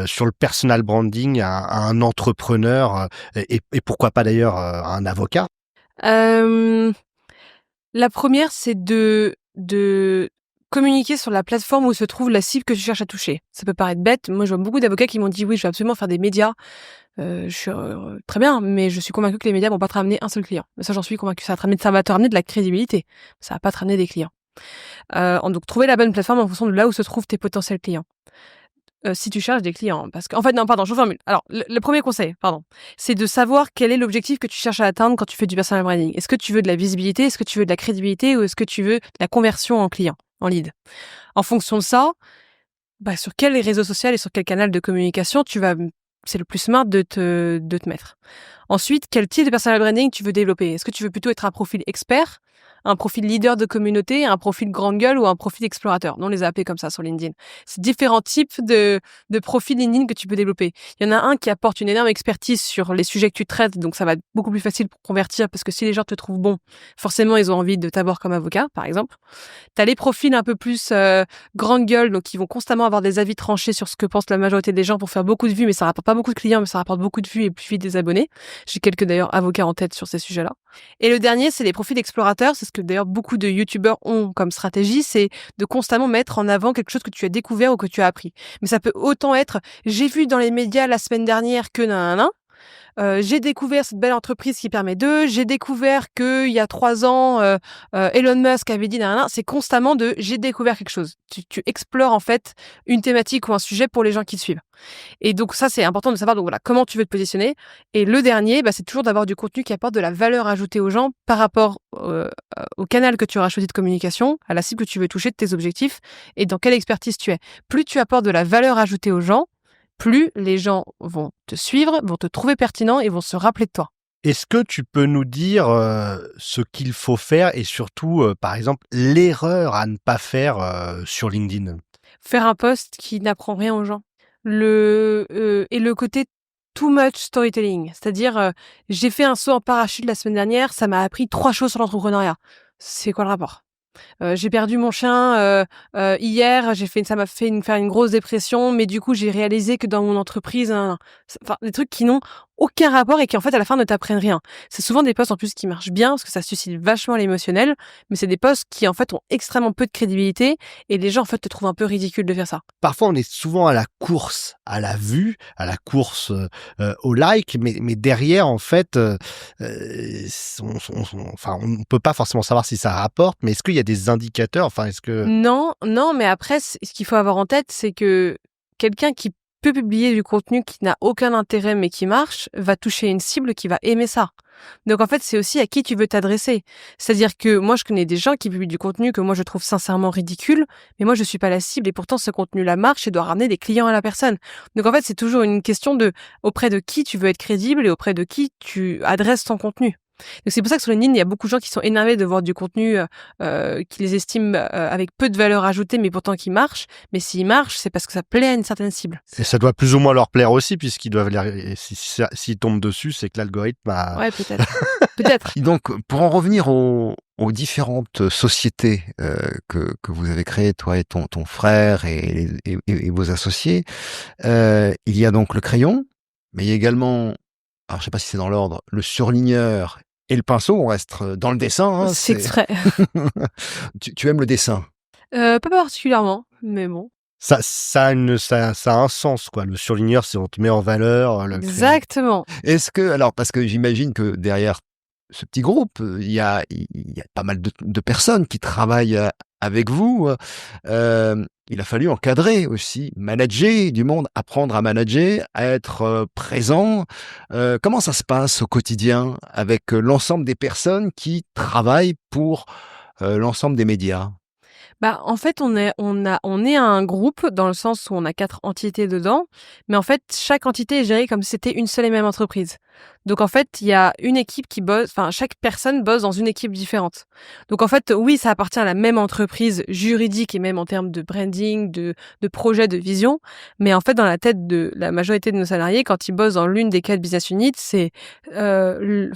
sur le personal branding à un entrepreneur, et pourquoi pas d'ailleurs, à un avocat? Hem, la première, c'est de communiquer sur la plateforme où se trouve la cible que tu cherches à toucher. Ça peut paraître bête, moi je vois beaucoup d'avocats qui m'ont dit: «Oui, je veux absolument faire des médias». Je suis, très bien, mais je suis convaincue que les médias vont pas te ramener un seul client. Mais ça, j'en suis convaincue. Ça va te ramener de la crédibilité. Ça va pas te ramener des clients. Donc trouver la bonne plateforme en fonction de là où se trouvent tes potentiels clients. Si tu cherches des clients, parce qu'en fait non, pardon, je reformule. Alors le 1er conseil, pardon, c'est de savoir quel est l'objectif que tu cherches à atteindre quand tu fais du personal branding. Est-ce que tu veux de la visibilité? Est-ce que tu veux de la crédibilité? Ou est-ce que tu veux de la conversion en client, en lead? En fonction de ça, bah, sur quel réseau social et sur quel canal de communication c'est le plus smart de te mettre. Ensuite, quel type de personal branding tu veux développer? Est-ce que tu veux plutôt être un profil expert, un profil leader de communauté, un profil grande gueule ou un profil explorateur? Nous, on les a appelés comme ça sur LinkedIn. C'est différents types de profils LinkedIn que tu peux développer. Il y en a un qui apporte une énorme expertise sur les sujets que tu traites, donc ça va être beaucoup plus facile pour convertir parce que si les gens te trouvent bon, forcément, ils ont envie de t'avoir comme avocat, par exemple. T'as les profils un peu plus grande gueule, donc qui vont constamment avoir des avis tranchés sur ce que pense la majorité des gens pour faire beaucoup de vues, mais ça rapporte pas beaucoup de clients, mais ça rapporte beaucoup de vues et plus vite des abonnés. J'ai quelques d'ailleurs avocats en tête sur ces sujets-là. Et le dernier, c'est les profils explorateurs. C'est ce que d'ailleurs beaucoup de youtubeurs ont comme stratégie, c'est de constamment mettre en avant quelque chose que tu as découvert ou que tu as appris. Mais ça peut autant être, j'ai vu dans les médias la semaine dernière que nanana. J'ai découvert cette belle entreprise qui permet d'eux. J'ai découvert qu'il y a 3 ans, Elon Musk avait dit nanana. C'est constamment j'ai découvert quelque chose. Tu explores en fait une thématique ou un sujet pour les gens qui te suivent. Et donc ça, c'est important de savoir donc voilà comment tu veux te positionner. Et le dernier, bah, c'est toujours d'avoir du contenu qui apporte de la valeur ajoutée aux gens par rapport au canal que tu auras choisi de communication, à la cible que tu veux toucher, de tes objectifs et dans quelle expertise tu es. Plus tu apportes de la valeur ajoutée aux gens, plus les gens vont te suivre, vont te trouver pertinent et vont se rappeler de toi. Est-ce que tu peux nous dire, ce qu'il faut faire et surtout, par exemple, l'erreur à ne pas faire, sur LinkedIn? Faire un post qui n'apprend rien aux gens. Le côté too much storytelling, c'est-à-dire, j'ai fait un saut en parachute la semaine dernière, ça m'a appris 3 choses sur l'entrepreneuriat. C'est quoi le rapport? J'ai perdu mon chien hier, ça m'a fait faire une grosse dépression, mais du coup, j'ai réalisé que dans mon entreprise, enfin, des trucs qui n'ont aucun rapport et qui en fait à la fin ne t'apprennent rien. C'est souvent des posts en plus qui marchent bien parce que ça suscite vachement l'émotionnel, mais c'est des posts qui en fait ont extrêmement peu de crédibilité et les gens en fait te trouvent un peu ridicule de faire ça. Parfois, on est souvent à la course à la vue, à la course au like, mais derrière, en fait, enfin, on peut pas forcément savoir si ça rapporte, mais est-ce qu'il y a des indicateurs? Enfin, est-ce que Non, mais après ce qu'il faut avoir en tête, c'est que quelqu'un qui peut publier du contenu qui n'a aucun intérêt mais qui marche, va toucher une cible qui va aimer ça. Donc en fait, c'est aussi à qui tu veux t'adresser. C'est-à-dire que moi, je connais des gens qui publient du contenu que moi je trouve sincèrement ridicule, mais moi je suis pas la cible et pourtant ce contenu-là marche et doit ramener des clients à la personne. Donc en fait, c'est toujours une question de auprès de qui tu veux être crédible et auprès de qui tu adresses ton contenu. Donc c'est pour ça que sur LinkedIn, il y a beaucoup de gens qui sont énervés de voir du contenu qui les estiment avec peu de valeur ajoutée, mais pourtant qui marche. Mais s'il marche, c'est parce que ça plaît à une certaine cible. et ça doit plus ou moins leur plaire aussi, puisqu'ils doivent s'ils tombent dessus, c'est que l'algorithme a. Ouais, peut-être. Peut-être. Et donc, pour en revenir aux différentes sociétés que vous avez créées, toi et ton frère et vos associés, il y a donc le crayon, mais il y a également, alors je sais pas si c'est dans l'ordre, le surligneur et le pinceau. On reste dans le dessin. Hein, C'est exprès. tu aimes le dessin? Pas particulièrement, mais bon. Ça a un sens, quoi. Le surligneur, c'est on te met en valeur, le crayon. Exactement. Est-ce que, alors, parce que j'imagine que derrière ce petit groupe, il y a pas mal de personnes qui travaillent avec vous. Il a fallu encadrer aussi, manager du monde, apprendre à manager, à être présent. Comment ça se passe au quotidien avec l'ensemble des personnes qui travaillent pour l'ensemble des médias? Bah, en fait, on est un groupe dans le sens où on a 4 entités dedans, mais en fait, chaque entité est gérée comme si c'était une seule et même entreprise. Donc en fait, il y a une équipe qui bosse, enfin chaque personne bosse dans une équipe différente. Donc en fait, oui, ça appartient à la même entreprise juridique et même en termes de branding, de projet, de vision, mais en fait, dans la tête de la majorité de nos salariés, quand ils bossent dans l'une des 4 business units, ils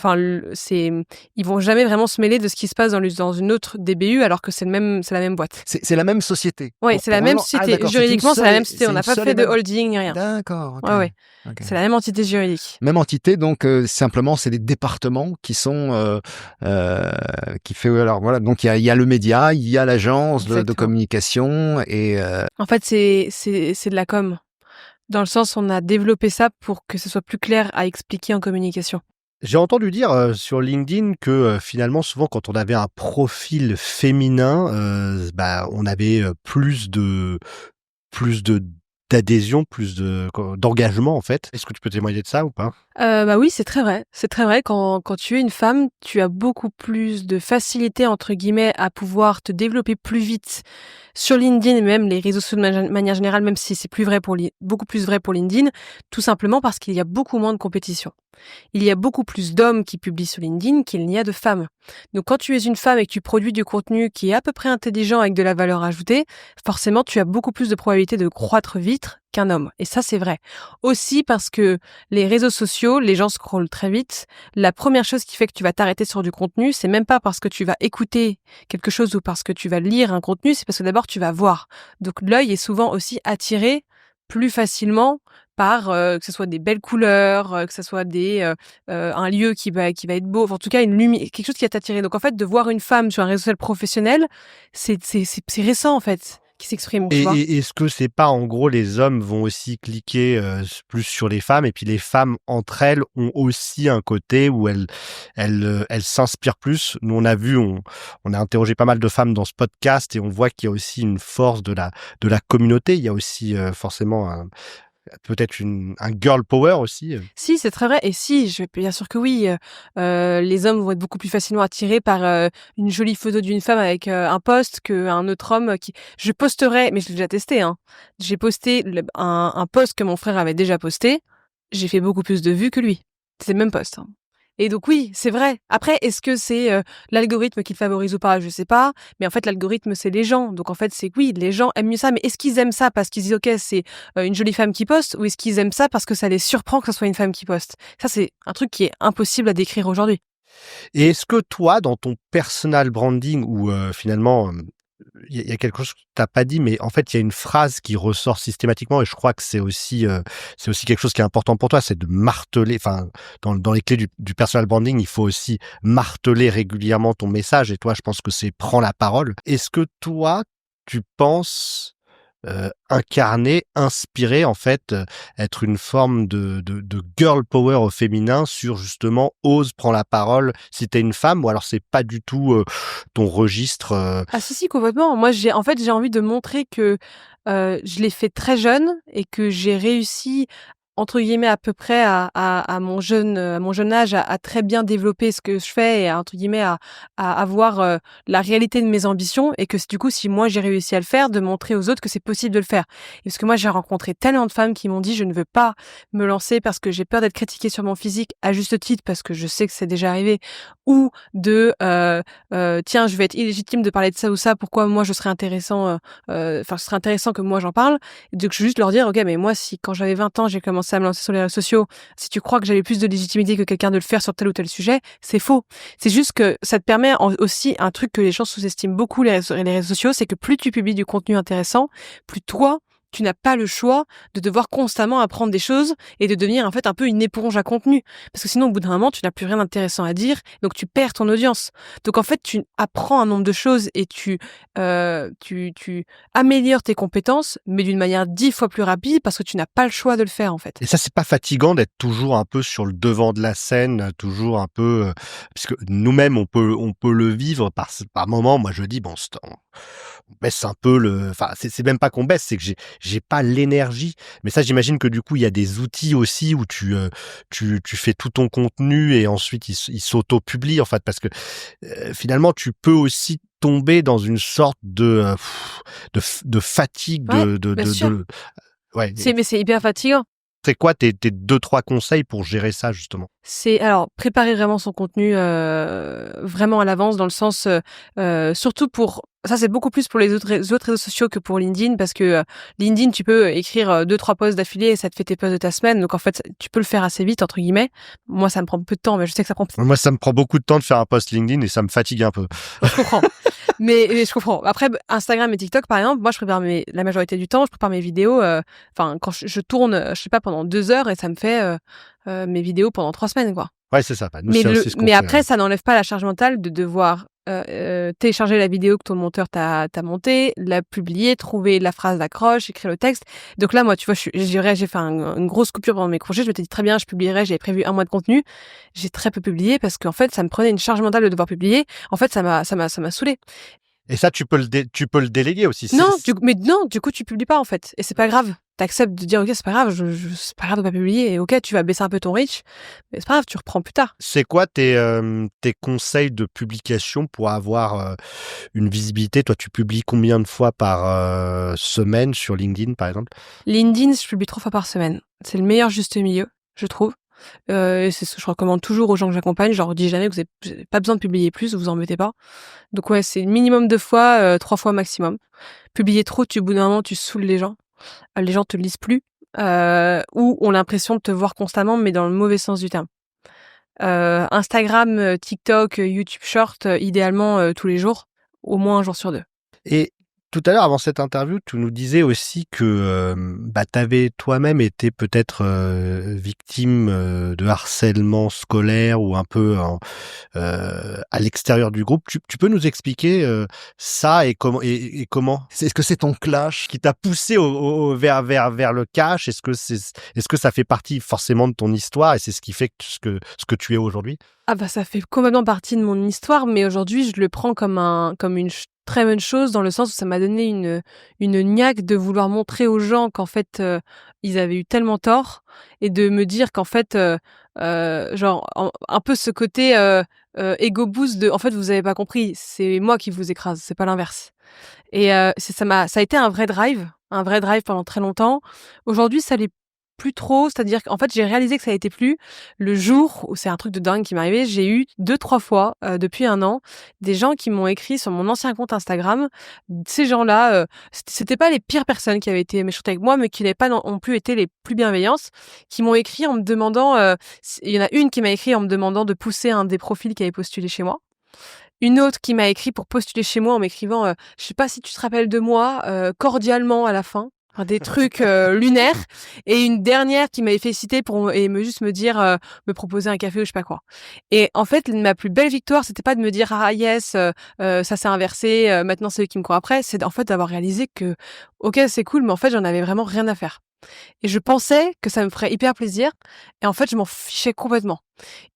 vont jamais vraiment se mêler de ce qui se passe dans une autre DBU alors que c'est la même boîte. C'est la même société. Oui, c'est la même Ah, société. d'accord, Juridiquement, c'est la même société. On n'a une pas seule fait et de même. holding ni rien. D'accord, ok. Ouais. Ok. C'est la même entité juridique. Même entité, donc simplement c'est des départements qui sont qui fait, alors voilà, donc il y a le média, il y a l'agence de Exactement. communication et En fait, c'est de la com. Dans le sens, on a développé ça pour que ce soit plus clair à expliquer en communication. J'ai entendu dire sur LinkedIn que finalement, souvent, quand on avait un profil féminin, on avait plus de d'adhésion, d'engagement, en fait. Est-ce que tu peux témoigner de ça ou pas? Bah oui, c'est très vrai. C'est très vrai. Quand tu es une femme, tu as beaucoup plus de facilité, entre guillemets, à pouvoir te développer plus vite sur LinkedIn et même les réseaux sociaux de manière générale, même si c'est plus vrai beaucoup plus vrai pour LinkedIn, tout simplement parce qu'il y a beaucoup moins de compétition. Il y a beaucoup plus d'hommes qui publient sur LinkedIn qu'il n'y a de femmes. Donc quand tu es une femme et que tu produis du contenu qui est à peu près intelligent avec de la valeur ajoutée, forcément tu as beaucoup plus de probabilité de croître vite qu'un homme. Et ça, c'est vrai. Aussi parce que les réseaux sociaux, les gens scrollent très vite. La première chose qui fait que tu vas t'arrêter sur du contenu, c'est même pas parce que tu vas écouter quelque chose ou parce que tu vas lire un contenu, c'est parce que d'abord tu vas voir. Donc l'œil est souvent aussi attiré plus facilement par que ce soit des belles couleurs, que ce soit un lieu qui va être beau, enfin, en tout cas une lumière, quelque chose qui va t'attirer. Donc en fait, de voir une femme sur un réseau social professionnel, c'est récent en fait qui s'exprime, tu vois. Et est-ce que c'est pas, en gros, les hommes vont aussi cliquer plus sur les femmes et puis les femmes entre elles ont aussi un côté où elles s'inspirent plus. Nous, on a interrogé pas mal de femmes dans ce podcast et on voit qu'il y a aussi une force de la communauté. Il y a aussi forcément peut-être un girl power aussi. Si, c'est très vrai. Et si, bien sûr que oui, les hommes vont être beaucoup plus facilement attirés par une jolie photo d'une femme avec un post qu'un autre homme qui... Je posterai, mais je l'ai déjà testé, hein. J'ai posté un post que mon frère avait déjà posté. J'ai fait beaucoup plus de vues que lui. C'est le même post, hein. Et donc oui, c'est vrai. Après, est-ce que c'est l'algorithme qui le favorise ou pas? Je sais pas. Mais en fait, l'algorithme, c'est les gens. Donc en fait, c'est que oui, les gens aiment mieux ça. Mais est-ce qu'ils aiment ça parce qu'ils disent, OK, c'est une jolie femme qui poste? Ou est-ce qu'ils aiment ça parce que ça les surprend que ce soit une femme qui poste? Ça, c'est un truc qui est impossible à décrire aujourd'hui. Et est-ce que toi, dans ton personal branding ou finalement il y a quelque chose que tu pas dit, mais en fait, il y a une phrase qui ressort systématiquement et je crois que c'est aussi quelque chose qui est important pour toi, c'est de marteler, enfin, dans les clés du personal branding, il faut aussi marteler régulièrement ton message et toi, je pense que c'est prends la parole. Est-ce que toi, tu penses incarner, inspirer en fait, être une forme de girl power au féminin sur justement ose, prends la parole si t'es une femme ou alors c'est pas du tout ton registre Ah si, complètement. Moi, j'ai envie de montrer que, je l'ai fait très jeune et que j'ai réussi, entre guillemets, à peu près à mon jeune âge à très bien développer ce que je fais et à, entre guillemets, à avoir, la réalité de mes ambitions et que du coup, si moi j'ai réussi à le faire, de montrer aux autres que c'est possible de le faire. Et parce que moi, j'ai rencontré tellement de femmes qui m'ont dit: «Je ne veux pas me lancer parce que j'ai peur d'être critiquée sur mon physique», à juste titre, parce que je sais que c'est déjà arrivé, ou de, tiens, je vais être illégitime de parler de ça ou ça, pourquoi moi je serais intéressant, enfin, ce serait intéressant que moi j'en parle. Et donc juste leur dire: «OK, mais moi si quand j'avais 20 ans, j'ai commencé à me lancer sur les réseaux sociaux, si tu crois que j'avais plus de légitimité que quelqu'un de le faire sur tel ou tel sujet, c'est faux». C'est juste que ça te permet aussi un truc que les gens sous-estiment beaucoup les réseaux sociaux, c'est que plus tu publies du contenu intéressant, plus toi, tu n'as pas le choix de devoir constamment apprendre des choses et de devenir en fait un peu une éponge à contenu. Parce que sinon, au bout d'un moment, tu n'as plus rien d'intéressant à dire, donc tu perds ton audience. Donc en fait, tu apprends un nombre de choses et tu améliores tes compétences, mais d'une manière 10 fois plus rapide parce que tu n'as pas le choix de le faire en fait. et ça c'est pas fatigant d'être toujours un peu sur le devant de la scène, toujours un peu puisque nous-mêmes on peut le vivre par moment. Moi je dis bon, on baisse un peu enfin c'est même pas qu'on baisse, c'est que j'ai pas l'énergie. Mais ça, j'imagine que du coup, il y a des outils aussi où tu fais tout ton contenu et ensuite il s'auto-publie en fait, parce que finalement, tu peux aussi tomber dans une sorte de fatigue Ouais, bien sûr. ouais. Mais c'est hyper fatigant. C'est quoi tes 2-3 conseils pour gérer ça justement? C'est alors préparer vraiment son contenu, vraiment à l'avance dans le sens, surtout pour ça c'est beaucoup plus pour les autres réseaux sociaux que pour LinkedIn parce que, LinkedIn tu peux écrire, 2-3 posts d'affilée et ça te fait tes posts de ta semaine donc en fait tu peux le faire assez vite entre guillemets. Moi ça me prend peu de temps mais je sais que ça prend Moi, ça me prend beaucoup de temps de faire un post LinkedIn et ça me fatigue un peu. je comprends. Mais je comprends. Après Instagram et TikTok par exemple, moi je prépare la majorité du temps, je prépare mes vidéos, enfin quand je tourne, je sais pas pendant 2 heures et ça me fait, mes vidéos pendant 3 semaines quoi. Ouais, c'est ça. Bah, nous, c'est aussi ce qu'on fait, Après ouais. ça n'enlève pas la charge mentale de devoir, télécharger la vidéo que ton monteur t'a montée, la publier, trouver la phrase d'accroche, écrire le texte. Donc là moi tu vois j'ai fait une grosse coupure pendant mes congés, je m'étais dit: «Très bien, je publierai», j'avais prévu 1 mois de contenu. J'ai très peu publié parce qu'en fait ça me prenait une charge mentale de devoir publier. En fait ça m'a saoulée. Et ça, tu peux le déléguer aussi. Non, du coup, tu publies pas, en fait. Et c'est pas grave. T'acceptes de dire, OK, c'est pas grave, c'est pas grave de pas publier. Et OK, tu vas baisser un peu ton reach. Mais c'est pas grave, tu reprends plus tard. C'est quoi tes conseils de publication pour avoir une visibilité? Toi, tu publies combien de fois par semaine sur LinkedIn, par exemple? LinkedIn, je publie 3 fois par semaine. C'est le meilleur juste milieu, je trouve. Et c'est ce que je recommande toujours aux gens que j'accompagne. Je leur dis jamais que vous avez pas besoin de publier plus, vous embêtez pas. Donc ouais, c'est minimum 2 fois, 3 fois maximum. Publier trop, au bout d'un moment, tu saoules les gens. Les gens te lisent plus, ou ont l'impression de te voir constamment, mais dans le mauvais sens du terme. Instagram, TikTok, YouTube Short, idéalement, tous les jours, au moins 1 jour sur 2. Et tout à l'heure, avant cette interview, tu nous disais aussi que bah, tu avais toi-même été peut-être victime de harcèlement scolaire ou un peu à l'extérieur du groupe. Tu peux nous expliquer ça et comment Est-ce que c'est ton clash? qui t'a poussé vers le cash? Est-ce que ça fait partie forcément de ton histoire et c'est ce qui fait que ce que tu es aujourd'hui? Ah bah, ça fait complètement partie de mon histoire, mais aujourd'hui, je le prends comme une très bonne chose dans le sens où ça m'a donné une niaque de vouloir montrer aux gens qu'en fait, ils avaient eu tellement tort et de me dire qu'en fait, genre un peu ce côté, ego boost de: «En fait, vous avez pas compris, c'est moi qui vous écrase, c'est pas l'inverse». Et ça a été un vrai drive pendant très longtemps. Aujourd'hui, ça l'est plus trop, c'est-à-dire qu'en fait, j'ai réalisé que ça l'était plus le jour où c'est un truc de dingue qui m'est arrivé, j'ai eu 2-3 fois, depuis 1 an, des gens qui m'ont écrit sur mon ancien compte Instagram. Ces gens-là, c'était pas les pires personnes qui avaient été méchantes avec moi, mais qui n'avaient pas non plus été les plus bienveillantes, qui m'ont écrit en me demandant, il y en a une qui m'a écrit en me demandant de pousser un des profils qui avait postulé chez moi. Une autre qui m'a écrit pour postuler chez moi en m'écrivant, je sais pas si tu te rappelles de moi, cordialement à la fin. Enfin, des trucs lunaires. Et une dernière qui m'avait félicité juste me dire, me proposer un café ou je sais pas quoi. Et en fait, ma plus belle victoire, c'était pas de me dire ah yes, ça s'est inversé, maintenant c'est eux qui me courent après. C'est en fait d'avoir réalisé que ok c'est cool, mais en fait j'en avais vraiment rien à faire. Et je pensais que ça me ferait hyper plaisir. Et en fait, je m'en fichais complètement.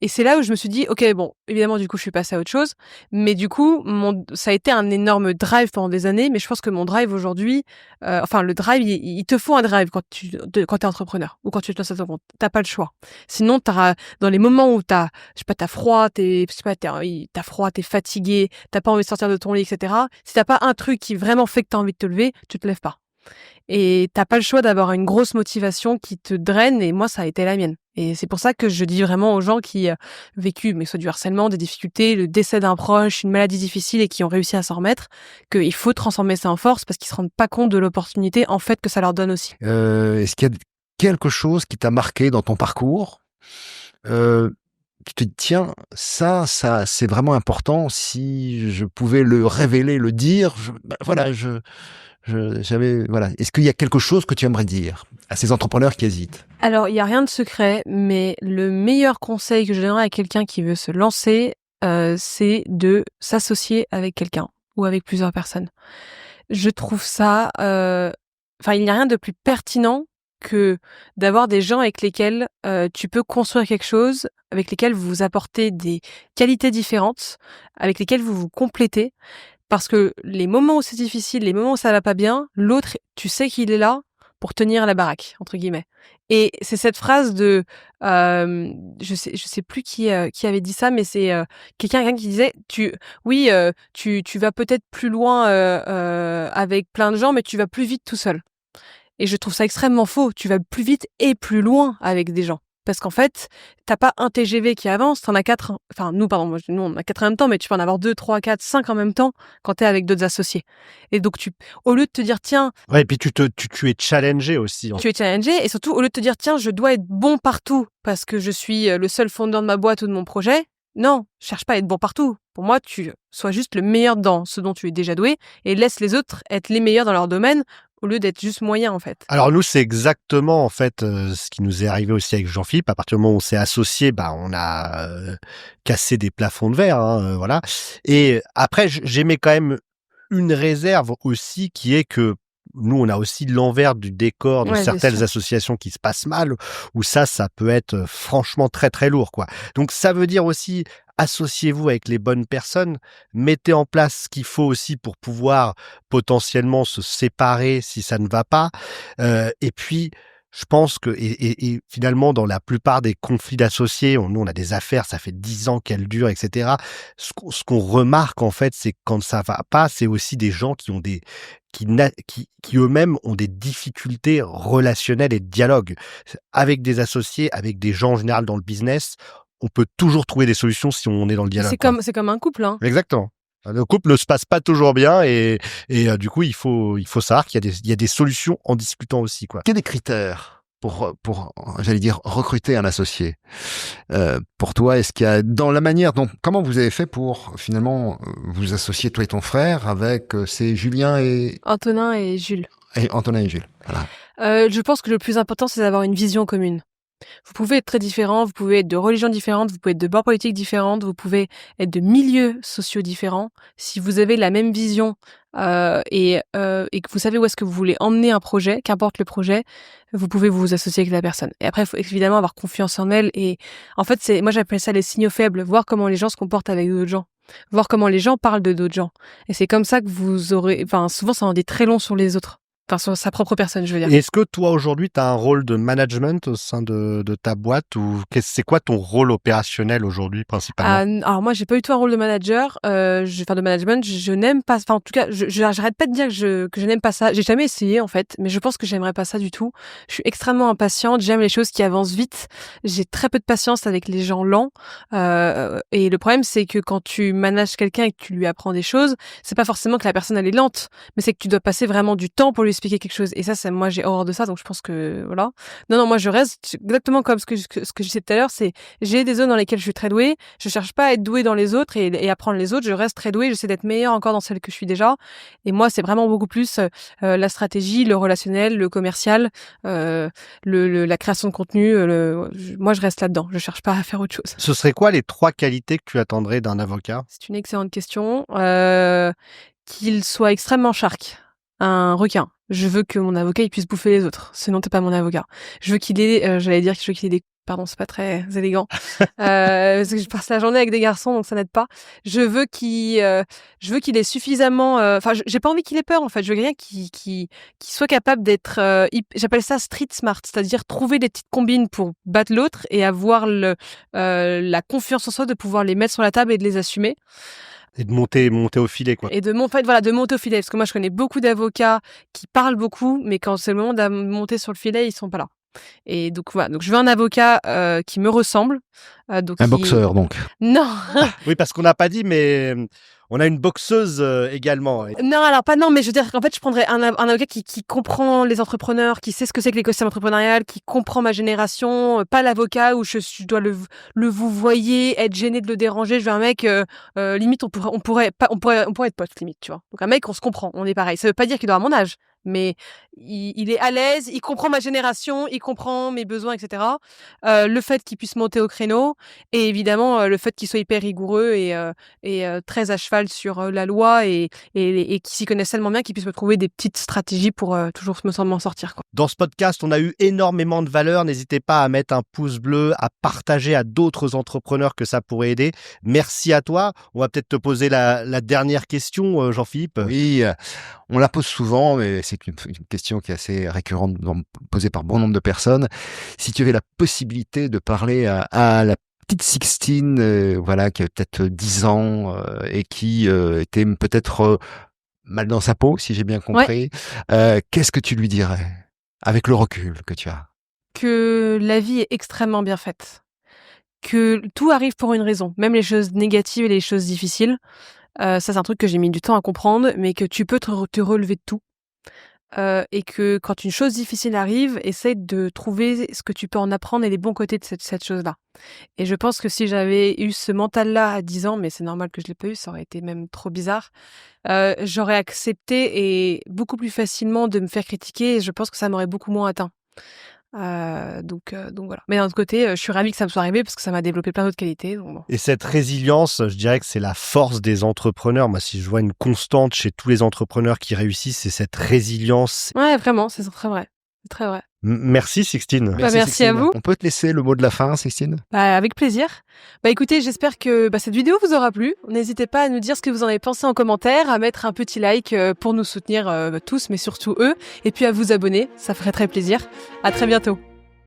Et c'est là où je me suis dit, OK, bon, évidemment, du coup, je suis passée à autre chose. Mais du coup, ça a été un énorme drive pendant des années. Mais je pense que mon drive aujourd'hui, le drive, il te faut un drive quand t'es entrepreneur ou quand tu te lances à ton compte. T'as pas le choix. Sinon, dans les moments où t'as froid, t'as froid, t'es fatigué, t'as pas envie de sortir de ton lit, etc. Si t'as pas un truc qui vraiment fait que t'as envie de te lever, tu te lèves pas. Et t'as pas le choix d'avoir une grosse motivation qui te draine, et moi, ça a été la mienne. Et c'est pour ça que je dis vraiment aux gens qui ont vécu, mais soit du harcèlement, des difficultés, le décès d'un proche, une maladie difficile et qui ont réussi à s'en remettre, qu'il faut transformer ça en force parce qu'ils se rendent pas compte de l'opportunité, en fait, que ça leur donne aussi. Est-ce qu'il y a quelque chose qui t'a marqué dans ton parcours? Tu te dis, tiens, ça, c'est vraiment important. Si je pouvais le révéler, le dire, voilà. Est-ce qu'il y a quelque chose que tu aimerais dire à ces entrepreneurs qui hésitent? Alors, il y a rien de secret, mais le meilleur conseil que je donnerais à quelqu'un qui veut se lancer, c'est de s'associer avec quelqu'un ou avec plusieurs personnes. Je trouve ça, il n'y a rien de plus pertinent que d'avoir des gens avec lesquels tu peux construire quelque chose, avec lesquels vous vous apportez des qualités différentes, avec lesquels vous vous complétez. Parce que les moments où c'est difficile, les moments où ça va pas bien, l'autre, tu sais qu'il est là pour tenir la baraque, entre guillemets. Et c'est cette phrase de, je sais plus qui avait dit ça, mais c'est quelqu'un qui disait, tu vas peut-être plus loin avec plein de gens, mais tu vas plus vite tout seul. Et je trouve ça extrêmement faux. Tu vas plus vite et plus loin avec des gens. Parce qu'en fait, t'as pas un TGV qui avance, t'en as 4. Enfin, nous, on a 4 en même temps, mais tu peux en avoir 2, 3, 4, 5 en même temps quand t'es avec d'autres associés. Et donc, au lieu de te dire, tiens. Ouais, et puis tu es challengé aussi. Tu es challengé, et surtout, au lieu de te dire, tiens, je dois être bon partout parce que je suis le seul fondeur de ma boîte ou de mon projet. Non, cherche pas à être bon partout. Pour moi, tu sois juste le meilleur dans ce dont tu es déjà doué et laisse les autres être les meilleurs dans leur domaine au lieu d'être juste moyen, en fait. Alors nous, c'est exactement en fait ce qui nous est arrivé aussi avec Jean-Philippe. À partir du moment où on s'est associé, on a cassé des plafonds de verre, voilà. Et après, j'aimais quand même une réserve aussi qui est que nous, on a aussi l'envers du décor de certaines associations qui se passent mal, où ça peut être franchement très très lourd, quoi. Donc ça veut dire aussi, associez-vous avec les bonnes personnes, mettez en place ce qu'il faut aussi pour pouvoir potentiellement se séparer si ça ne va pas. Et puis, je pense que et finalement, dans la plupart des conflits d'associés, nous, on a des affaires, ça fait 10 ans qu'elles durent, etc. Ce qu'on remarque, en fait, c'est que quand ça va pas, c'est aussi des gens qui ont qui eux-mêmes ont des difficultés relationnelles et de dialogue. Avec des associés, avec des gens en général dans le business, on peut toujours trouver des solutions si on est dans le dialogue. C'est comme un couple, hein. Exactement. Le couple ne se passe pas toujours bien et du coup, il faut savoir qu'il y a des solutions en discutant aussi, quoi. Quels sont les critères pour, j'allais dire, recruter un associé? Pour toi, est-ce qu'il y a, dans la manière dont, comment vous avez fait pour, finalement, vous associer, toi et ton frère, avec, c'est Julien et... Antonin et Jules. Antonin et Jules, voilà. Je pense que le plus important, c'est d'avoir une vision commune. Vous pouvez être très différents, vous pouvez être de religions différentes, vous pouvez être de bords politiques différentes, vous pouvez être de milieux sociaux différents. Si vous avez la même vision et que vous savez où est-ce que vous voulez emmener un projet, qu'importe le projet, vous pouvez vous associer avec la personne. Et après, il faut évidemment avoir confiance en elle. Et en fait, moi j'appelle ça les signaux faibles, voir comment les gens se comportent avec d'autres gens, voir comment les gens parlent de d'autres gens. Et c'est comme ça que vous aurez... souvent ça en dit très long sur les autres. Sur sa propre personne, je veux dire. Et est-ce que toi, aujourd'hui, tu as un rôle de management au sein de ta boîte ou c'est quoi ton rôle opérationnel aujourd'hui, principalement? Alors moi, j'ai pas eu tout un rôle de manager, de management. Je n'aime pas, en tout cas, j'arrête pas de dire que je n'aime pas ça. J'ai jamais essayé, en fait, mais je pense que j'aimerais pas ça du tout. Je suis extrêmement impatiente, j'aime les choses qui avancent vite. J'ai très peu de patience avec les gens lents. Et le problème, c'est que quand tu manages quelqu'un et que tu lui apprends des choses, c'est pas forcément que la personne, elle est lente, mais c'est que tu dois passer vraiment du temps pour lui expliquer quelque chose. Et ça, moi, j'ai horreur de ça, donc je pense que voilà. Non, moi, je reste exactement comme ce que je disais tout à l'heure. C'est j'ai des zones dans lesquelles je suis très douée. Je cherche pas à être douée dans les autres et apprendre les autres. Je reste très douée. J'essaie d'être meilleure encore dans celles que je suis déjà. Et moi, c'est vraiment beaucoup plus la stratégie, le relationnel, le commercial, la création de contenu. Moi, je reste là-dedans. Je cherche pas à faire autre chose. Ce serait quoi les 3 qualités que tu attendrais d'un avocat? C'est une excellente question. Qu'il soit extrêmement shark, un requin. Je veux que mon avocat il puisse bouffer les autres, sinon t'es pas mon avocat. Je veux qu'il ait, je veux qu'il ait des, pardon, c'est pas très élégant, parce que je passe la journée avec des garçons, donc ça n'aide pas. Je veux qu'il ait suffisamment, enfin, j'ai pas envie qu'il ait peur en fait. Je veux quelqu'un qui soit capable d'être, j'appelle ça street smart, c'est-à-dire trouver des petites combines pour battre l'autre et avoir la confiance en soi de pouvoir les mettre sur la table et de les assumer. Et de monter au filet, quoi. Et de monter au filet. Parce que moi, je connais beaucoup d'avocats qui parlent beaucoup, mais quand c'est le moment de monter sur le filet, ils sont pas là. Et donc, voilà. Donc, je veux un avocat qui me ressemble. Boxeur, donc. Non. Oui, parce qu'on n'a pas dit, mais on a une boxeuse également. Non, alors pas non, mais je veux dire qu'en fait, je prendrais un avocat qui comprend les entrepreneurs, qui sait ce que c'est que l'écosystème entrepreneurial, qui comprend ma génération, pas l'avocat où je dois le vouvoyer, être gêné de le déranger. Je veux un mec, limite, on pourrait être potes, limite, tu vois. Donc un mec, on se comprend, on est pareil. Ça veut pas dire qu'il doit avoir mon âge, mais il est à l'aise, il comprend ma génération, il comprend mes besoins, etc. Le fait qu'il puisse monter au créneau et évidemment le fait qu'il soit hyper rigoureux et très à cheval sur la loi et qui s'y connaissent tellement bien qu'ils puissent me trouver des petites stratégies pour toujours m'en sortir, quoi. Dans ce podcast, on a eu énormément de valeur. N'hésitez pas à mettre un pouce bleu, à partager à d'autres entrepreneurs que ça pourrait aider. Merci à toi. On va peut-être te poser la dernière question, Jean-Philippe. Oui, on la pose souvent, mais c'est une question qui est assez récurrente, posée par bon nombre de personnes. Si tu avais la possibilité de parler à la petite Sixtine, voilà, qui avait peut-être 10 ans et qui était peut-être mal dans sa peau, si j'ai bien compris, qu'est-ce que tu lui dirais avec le recul que tu as? Que la vie est extrêmement bien faite. Que tout arrive pour une raison, même les choses négatives et les choses difficiles. Ça, c'est un truc que j'ai mis du temps à comprendre, mais que tu peux te relever de tout. Et que quand une chose difficile arrive, essaye de trouver ce que tu peux en apprendre et les bons côtés de cette chose-là. Et je pense que si j'avais eu ce mental-là à 10 ans, mais c'est normal que je l'ai pas eu, ça aurait été même trop bizarre, j'aurais accepté et beaucoup plus facilement de me faire critiquer et je pense que ça m'aurait beaucoup moins atteint. Donc voilà. Mais d'un autre côté, je suis ravie que ça me soit arrivé parce que ça m'a développé plein d'autres qualités. Donc bon. Et cette résilience, je dirais que c'est la force des entrepreneurs. Moi, si je vois une constante chez tous les entrepreneurs qui réussissent, c'est cette résilience. Ouais, vraiment, c'est très vrai. C'est très vrai. Merci, Sixtine. Merci Sixtine. à vous. On peut te laisser le mot de la fin, Sixtine? Avec plaisir. Écoutez, j'espère que cette vidéo vous aura plu. N'hésitez pas à nous dire ce que vous en avez pensé en commentaire, à mettre un petit like pour nous soutenir tous, mais surtout eux, et puis à vous abonner. Ça ferait très plaisir. À très bientôt.